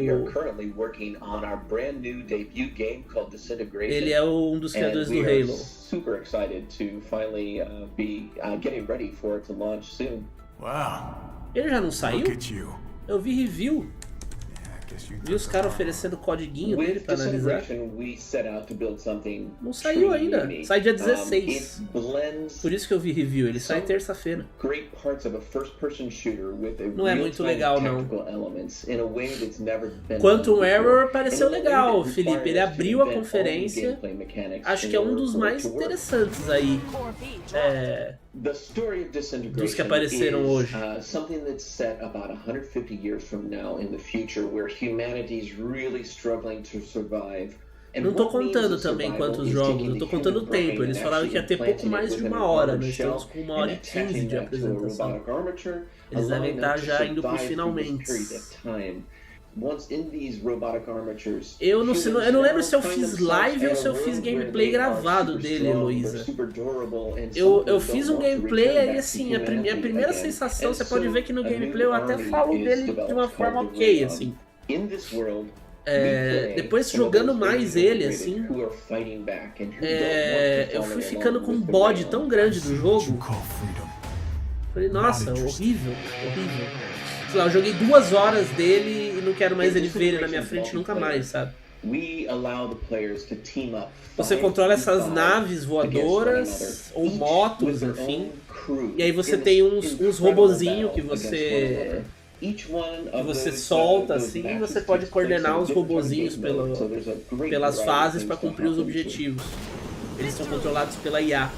Speaker 1: Ele é um dos criadores do Halo.
Speaker 12: Super excited to finally be getting ready for it to launch soon.
Speaker 1: Wow. Ele já não saiu? Eu vi review. Vi os caras oferecendo o codiguinho dele pra analisar. Não saiu ainda. Sai dia 16. Por isso que eu vi review. Ele sai terça-feira. Não é muito legal, não. Quantum Error pareceu legal, Felipe. Ele abriu a conferência. Acho que é um dos mais interessantes aí. Dos que apareceram hoje.
Speaker 12: Something that's set about 150 years from now in the future, where humanity is really struggling to survive.
Speaker 1: Não tô contando também quantos jogos, eu tô contando o tempo. Eles falaram que ia ter pouco mais de 1 hora, nós estamos com 1h15 de apresentação. Eles devem estar já indo pros finalmente. Eu não lembro se eu fiz live ou se eu fiz gameplay gravado dele, Heloísa. Eu fiz um gameplay aí assim, a primeira sensação, você pode ver que no gameplay eu até falo dele de uma forma ok, assim. Depois jogando mais ele, assim, eu fui ficando com um bode tão grande do jogo. Falei, nossa, horrível. Sei lá, eu joguei 2 horas dele e não quero mais ele ver ele na minha frente nunca mais, sabe? Você controla essas naves voadoras ou motos, enfim. E aí você tem uns robozinhos que você solta assim, e você pode coordenar os robozinhos pelas fases para cumprir os objetivos. Eles são controlados pela IA.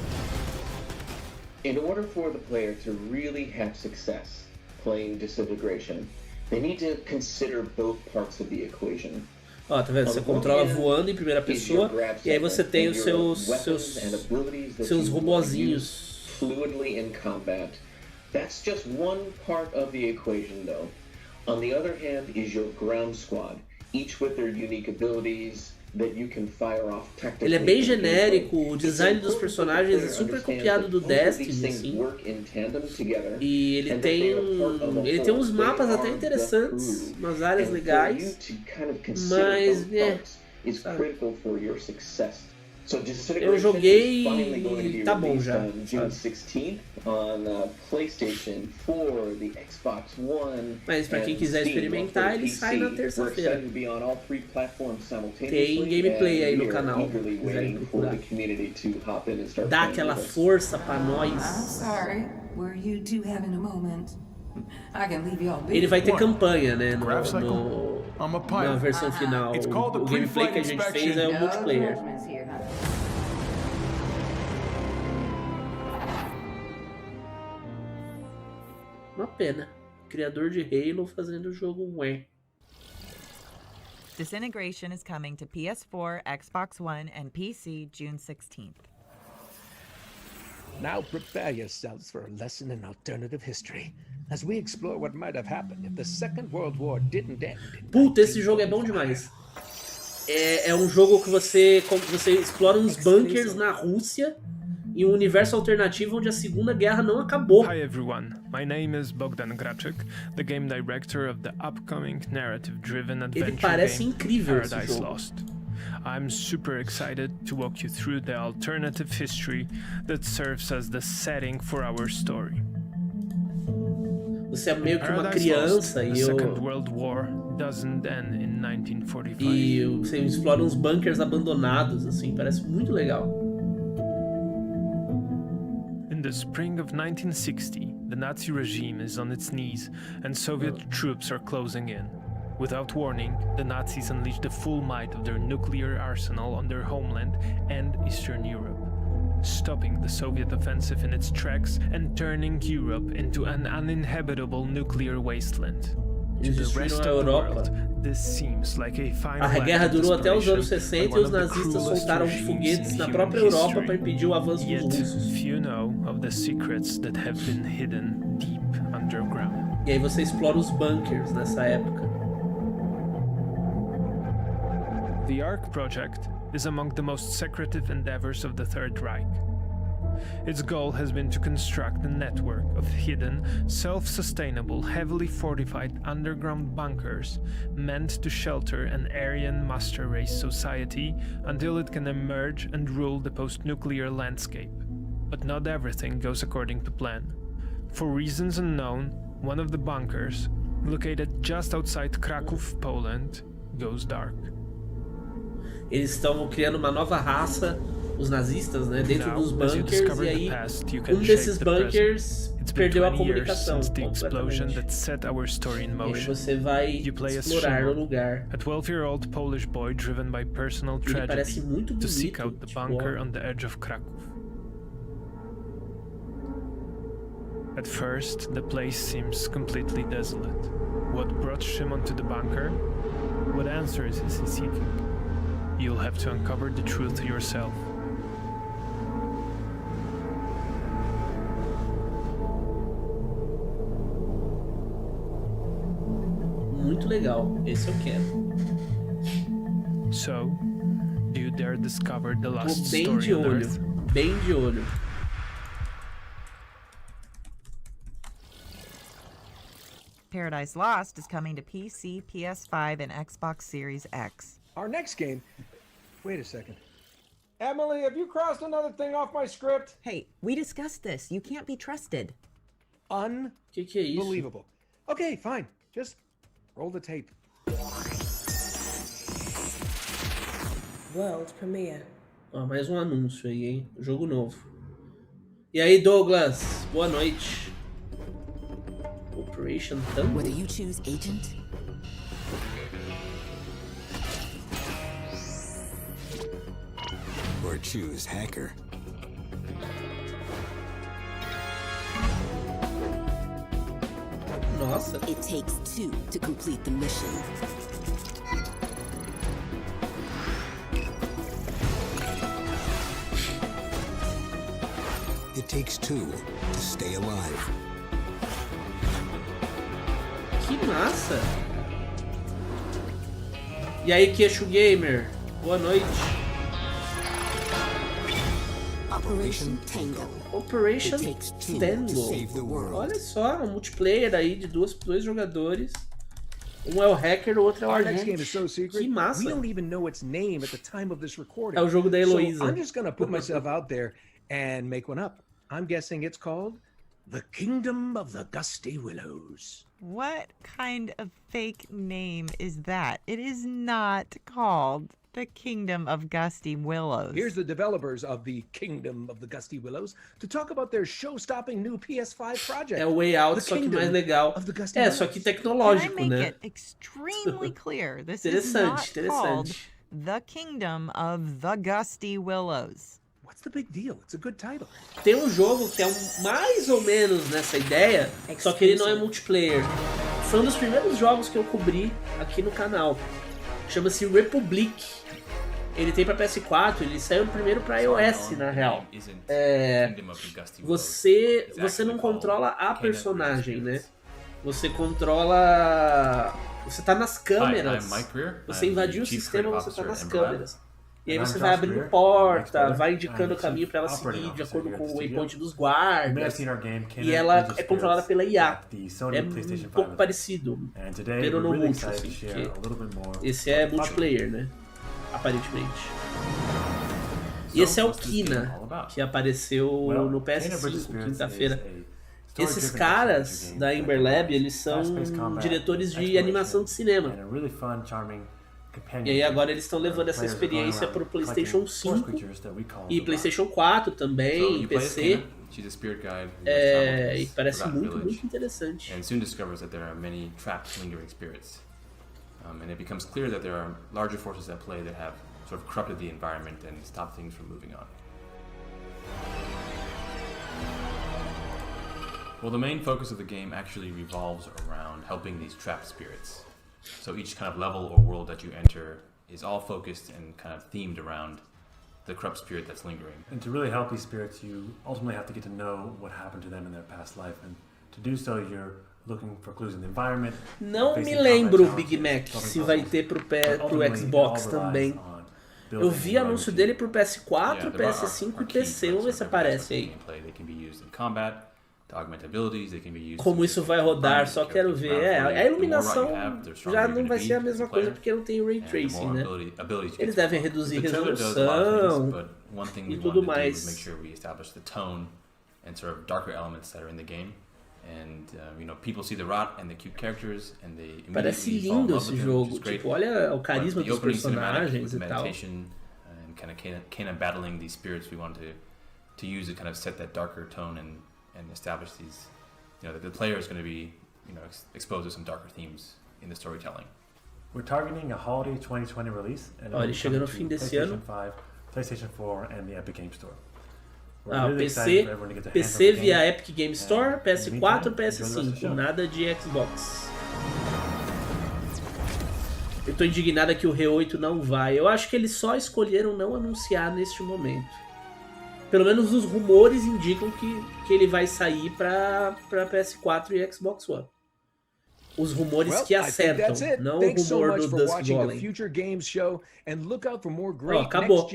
Speaker 12: In order for the player to really have success playing Disintegration, they need to consider both parts of the equation.
Speaker 1: Ó, tá vendo? Você controla voando em primeira pessoa e aí você tem os seus robozinhos.
Speaker 12: Fluidly in combat. That's just one part of the equation though. On the other hand is your ground squad, each with their unique abilities that you can fire off tactically.
Speaker 1: Ele é bem genérico, o design dos personagens é super copiado do Destiny, assim. E ele tem uns mapas até interessantes, umas áreas legais, mas eu joguei e tá bom já. Mas pra quem quiser experimentar, ele sai na terça-feira. Tem gameplay aí no canal, se quiserem procurar. Dá aquela força pra nós. Ele vai ter campanha, né, na versão final. O gameplay que a gente fez é o multiplayer. Uma pena. Criador de Halo fazendo o jogo ué.
Speaker 3: Disintegration is coming to PS4, Xbox One, and PC June 16th.
Speaker 2: Now prepare yourselves for a lesson in alternative history, as we explore what might have happened if the Second World War didn't end.
Speaker 1: Puta, esse jogo é bom demais. É um jogo que você explora uns bunkers na Rússia em um universo alternativo onde a Segunda Guerra não acabou.
Speaker 13: Hi everyone, my name is Bogdan Grabczyk, the game director of the upcoming narrative-driven adventure game Paradise Lost. I'm super excited to walk you through the alternative history that serves as the setting for our story.
Speaker 1: Você é meio que uma criança e você explora uns bunkers abandonados, assim, parece muito legal.
Speaker 13: In the spring of 1960, the Nazi regime is on its knees and Soviet troops are closing in. Without warning, the Nazis unleashed the full might of their nuclear arsenal on their homeland and Eastern Europe, stopping the Soviet offensive in its tracks and turning Europe into an uninhabitable nuclear wasteland. To the rest of the world, this seems like a fine
Speaker 1: A guerra durou até os anos 60 e os nazistas soltaram foguetes na própria Europa para impedir o avanço dos russos.
Speaker 13: Few know of the secrets that have been hidden deep underground.
Speaker 1: E aí você explora os bunkers nessa época.
Speaker 13: The ARC project is among the most secretive endeavors of the Third Reich. Its goal has been to construct a network of hidden, self-sustainable, heavily fortified underground bunkers meant to shelter an Aryan master race society until it can emerge and rule the post-nuclear landscape. But not everything goes according to plan. For reasons unknown, one of the bunkers, located just outside Kraków, Poland, goes dark.
Speaker 1: Eles estão criando uma nova raça, os nazistas, né, dentro dos bunkers, e aí desses bunkers perdeu a comunicação completamente. E aí você vai explorar o lugar.
Speaker 13: A 12-year-old Polish boy driven by personal tragedy to seek out the bunker on the edge of Kraków. At first, the place seems completely desolate. What brought Shimon to the bunker? What answers is he seeking? You'll have to uncover the truth yourself.
Speaker 1: Muito legal, esse eu quero.
Speaker 13: So, do you dare discover the last
Speaker 1: bem
Speaker 13: story
Speaker 1: de
Speaker 13: on
Speaker 1: olho,
Speaker 13: Earth?
Speaker 1: bem de olho.
Speaker 3: Paradise Lost is coming to PC, PS5, and Xbox Series X.
Speaker 2: Our next game... Wait a second. Emily, have you crossed another thing off my script?
Speaker 3: Hey, we discussed this. You can't be trusted.
Speaker 2: Unbelievable. Okay, fine. Just roll the tape.
Speaker 14: World premiere.
Speaker 1: Ó, mais um anúncio aí, hein? Jogo novo. E aí, Douglas? Boa noite. Operation Tango?
Speaker 15: Whether you choose agent or choose hacker.
Speaker 1: Nossa.
Speaker 15: It takes two to complete the mission. It takes two to stay alive.
Speaker 1: Que massa! E aí, Queixo Gamer? Boa noite.
Speaker 15: Operation Tango.
Speaker 1: Operation Tango. Olha só, um multiplayer aí de dois jogadores. Um é o hacker, o outro é o agente. Que massa! É o jogo da Heloísa.
Speaker 2: So I'm just gonna put myself out there and make one up. I'm guessing it's called The Kingdom of the Gusty Willows.
Speaker 3: What kind of fake name is that? It is not called The Kingdom of Gusty Willows.
Speaker 2: Here's the developers of The Kingdom of the Gusty Willows to talk about their show-stopping new PS5 project.
Speaker 1: É o Way Out, só que mais legal. É, só que tecnológico,
Speaker 3: Can I make
Speaker 1: né?
Speaker 3: it extremely clear? This is not called The Kingdom of the Gusty Willows.
Speaker 2: What's the big deal? It's a good title.
Speaker 1: Tem um jogo que é mais ou menos nessa ideia, só que ele não é multiplayer. Foi um dos primeiros jogos que eu cobri aqui no canal. Chama-se Republic. Ele tem para PS4, ele saiu primeiro para iOS, na real. Você não controla a personagem, né? Você controla... Você tá nas câmeras. Você invadiu o sistema, você tá nas câmeras. E aí você vai abrindo porta, vai indicando o caminho para ela seguir de acordo com o waypoint dos guardas. E ela é controlada pela IA. É um pouco parecido, pelo no multi, assim, porque esse é multiplayer, né? Aparentemente. E esse é o Kina, que apareceu no PS5, quinta-feira. Esses caras da Ember Lab, eles são diretores de animação de cinema. E aí agora eles estão levando essa experiência para o PlayStation 5 e PlayStation 4 também, e PC. E parece muito interessante.
Speaker 16: And soon discovers that there are many trapped, lingering spirits. And it becomes clear that there are larger forces at play that have sort of corrupted the environment and stopped things from moving on. Well, the main focus of the game actually revolves around helping these trapped spirits. So each kind of level or world that you enter is all focused and kind of themed around the corrupt spirit that's lingering.
Speaker 17: And to really help these spirits, you ultimately have to get to know what happened to them in their past life. And to do so, you're looking for clues in the environment.
Speaker 1: Não me lembro, Big Mac, se vai ter pro Xbox também. Eu vi anúncio dele pro PS4, PS5 e PC. Vamos ver se aparece aí. Como isso vai rodar, só quero ver. A iluminação já não vai ser a mesma coisa porque não tem Ray Tracing, né? Eles devem reduzir resolução e tudo mais. Parece lindo esse jogo. Tipo, olha o carisma dos personagens e tal.
Speaker 16: Kind of battling these spirits we want to use to kind of set that darker tone and establish these, the player is going to be, exposed to some darker themes in the storytelling.
Speaker 17: We're targeting a holiday 2020 release, and
Speaker 1: ele chega no fim desse ano.
Speaker 17: PlayStation 4 and the Epic Game Store.
Speaker 1: PC via Epic Game Store, PS4, PS5, nada de Xbox. Eu tô indignada que o R8 não vai. Eu acho que eles só escolheram não anunciar neste momento. Pelo menos os rumores indicam que ele vai sair para PS4 e Xbox One. Os rumores que acertam, não o rumor do Dusk Golem. Acabou.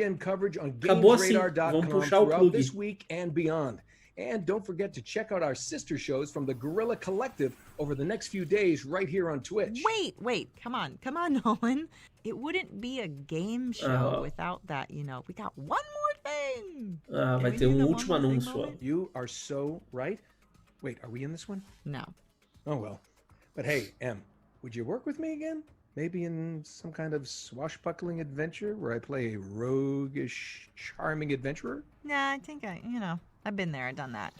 Speaker 1: Acabou assim. Vamos puxar o plug.
Speaker 2: And don't forget to check out our sister shows from the Guerrilla Collective over the next few days right here on Twitch.
Speaker 3: Wait, come on, Nolan. It wouldn't be a game show without that, We got one more thing.
Speaker 1: Vai ter último anúncio.
Speaker 2: You are so right. Wait, are we in this one?
Speaker 3: No.
Speaker 2: Oh, well. But hey, Em, would you work with me again? Maybe in some kind of swashbuckling adventure where I play a roguish, charming adventurer?
Speaker 3: Nah, I think I've been there, I've done that.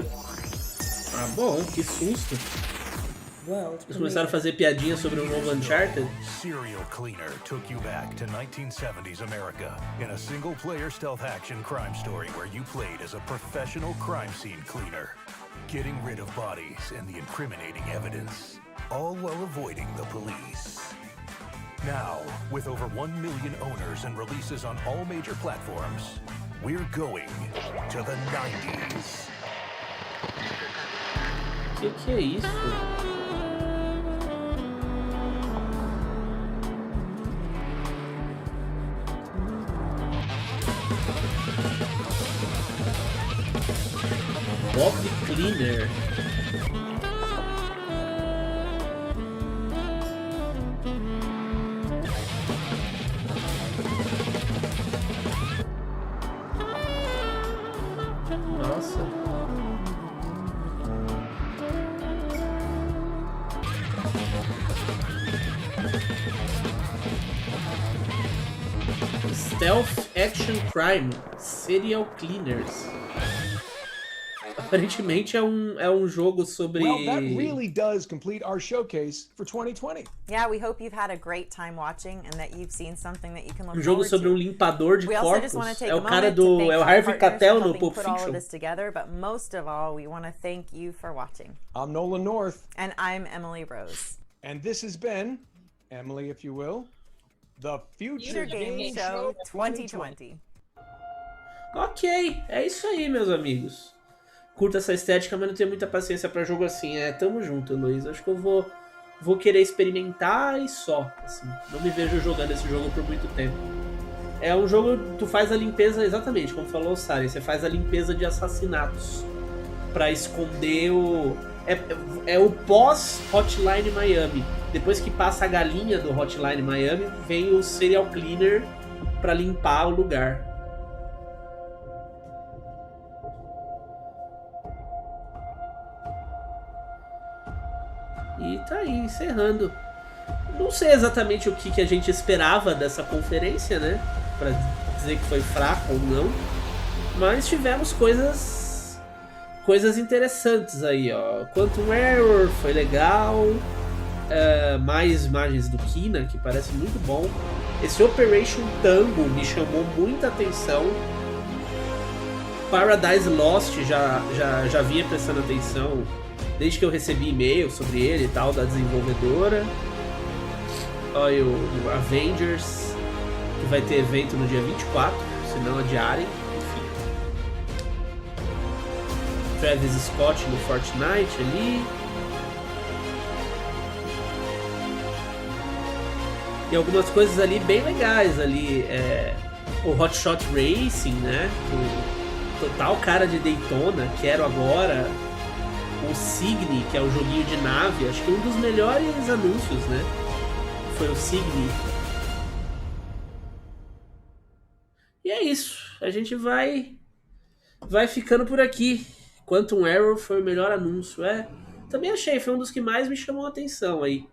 Speaker 1: Bom, que susto. Eles começaram a fazer piadinha sobre o novo Uncharted.
Speaker 14: Serial Cleaner took you back to 1970s America in a single-player stealth action crime story where you played as a professional crime scene cleaner, getting rid of bodies and the incriminating evidence, all while avoiding the police. Now, with over 1 million owners and releases on all major platforms, we're going to the 90s.
Speaker 1: Que é isso? Bob Cleaner. Nossa. Stealth Action Crime, Serial Cleaners. Aparentemente é um jogo sobre...
Speaker 2: Well, that really does complete our showcase for 2020.
Speaker 3: Yeah, we hope you've had a great time watching and that you've seen something that you can look
Speaker 1: forward to. Um jogo sobre limpador de corpos. É o cara do... É o Harvey Keitel no Pulp Fiction.
Speaker 3: All of this together, but most of all, we want to thank you for watching.
Speaker 2: I'm Nolan North.
Speaker 3: And I'm Emily Rose.
Speaker 2: And this has been, Emily, if you will, the Future
Speaker 3: Game Show 2020.
Speaker 1: Ok, é isso aí, meus amigos. Curto essa estética, mas não tenho muita paciência pra jogo assim. Tamo junto, Luiz. Acho que eu vou querer experimentar e só. Assim, não me vejo jogando esse jogo por muito tempo. É um jogo, tu faz a limpeza, exatamente, como falou o Sari, você faz a limpeza de assassinatos pra esconder o... É o pós-Hotline Miami. Depois que passa a galinha do Hotline Miami, vem o Serial Cleaner pra limpar o lugar. E tá aí, encerrando. Não sei exatamente o que a gente esperava dessa conferência, né? Pra dizer que foi fraco ou não. Mas tivemos coisas interessantes aí, ó. Quantum Error foi legal. Mais imagens do Kina, que parece muito bom. Esse Operation Tango me chamou muita atenção. Paradise Lost já vinha prestando atenção desde que eu recebi e-mail sobre ele e tal, da desenvolvedora. Olha o Avengers, que vai ter evento no dia 24, se não adiarem, enfim. Travis Scott no Fortnite ali. E algumas coisas ali bem legais ali. o Hot Shot Racing, né? O total cara de Daytona, quero agora. O Signy, que é o joguinho de nave, acho que um dos melhores anúncios, né? Foi o Signy. E é isso, a gente vai ficando por aqui. Quantum Error foi o melhor anúncio, também achei, foi um dos que mais me chamou a atenção aí.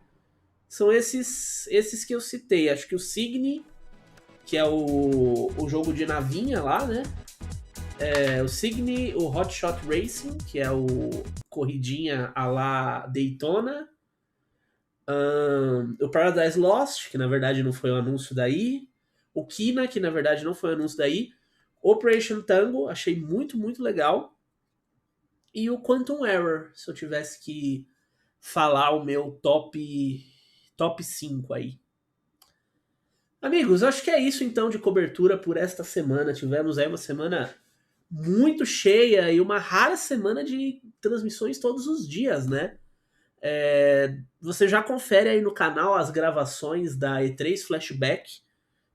Speaker 1: São esses que eu citei, acho que o Signy, que é o jogo de navinha lá, né? O Signy, o Hot Shot Racing, que é o corridinha à la Daytona, o Paradise Lost, que na verdade não foi um anúncio daí, o Kina, que na verdade não foi um anúncio daí, Operation Tango, achei muito, muito legal, e o Quantum Error, se eu tivesse que falar o meu top 5 aí. Amigos, acho que é isso então de cobertura por esta semana. Tivemos aí uma semana muito cheia e uma rara semana de transmissões todos os dias, né? Você já confere aí no canal as gravações da E3 Flashback.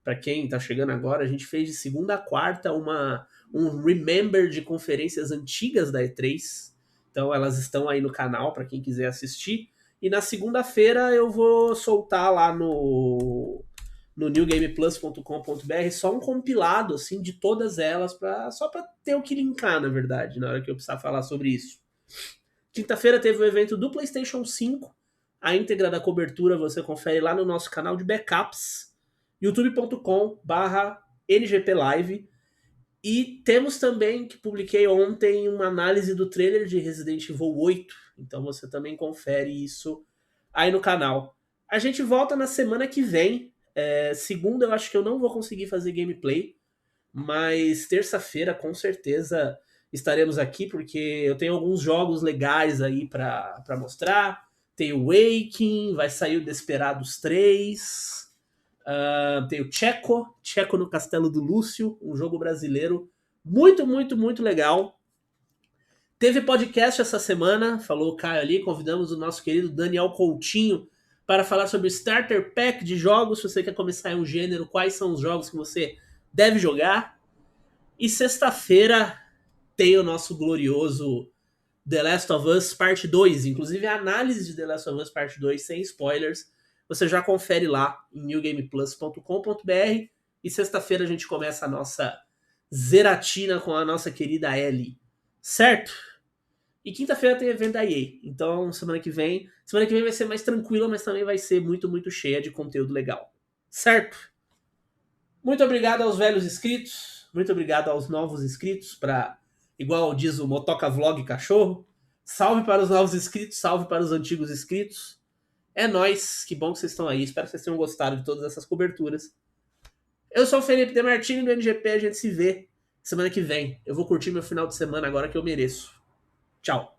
Speaker 1: Para quem tá chegando agora, a gente fez de segunda a quarta um remember de conferências antigas da E3. Então elas estão aí no canal para quem quiser assistir. E na segunda-feira eu vou soltar lá no newgameplus.com.br só um compilado assim de todas elas, só para ter o que linkar, na verdade, na hora que eu precisar falar sobre isso. Quinta-feira teve o evento do PlayStation 5. A íntegra da cobertura você confere lá no nosso canal de backups, youtube.com/ngplive. E temos também, que publiquei ontem, uma análise do trailer de Resident Evil 8. Então você também confere isso aí no canal. A gente volta na semana que vem. Segunda eu acho que eu não vou conseguir fazer gameplay, mas terça-feira com certeza estaremos aqui, porque eu tenho alguns jogos legais aí pra mostrar. Tem o Waking, vai sair o Desperados 3, tem o Checo no Castelo do Lúcio, um jogo brasileiro muito, muito, muito legal. Teve podcast essa semana, falou o Caio ali, convidamos o nosso querido Daniel Coutinho para falar sobre o Starter Pack de jogos. Se você quer começar em um gênero, quais são os jogos que você deve jogar. E sexta-feira tem o nosso glorioso The Last of Us Parte 2. Inclusive a análise de The Last of Us Parte 2 sem spoilers. Você já confere lá em newgameplus.com.br. E sexta-feira a gente começa a nossa zeratina com a nossa querida Ellie. Certo? E quinta-feira tem evento da EA. Então, semana que vem vai ser mais tranquila, mas também vai ser muito, muito cheia de conteúdo legal. Certo? Muito obrigado aos velhos inscritos. Muito obrigado aos novos inscritos. Igual diz o Motoca Vlog Cachorro. Salve para os novos inscritos. Salve para os antigos inscritos. É nóis. Que bom que vocês estão aí. Espero que vocês tenham gostado de todas essas coberturas. Eu sou o Felipe Demartini do NGP. A gente se vê semana que vem. Eu vou curtir meu final de semana agora que eu mereço. Tchau.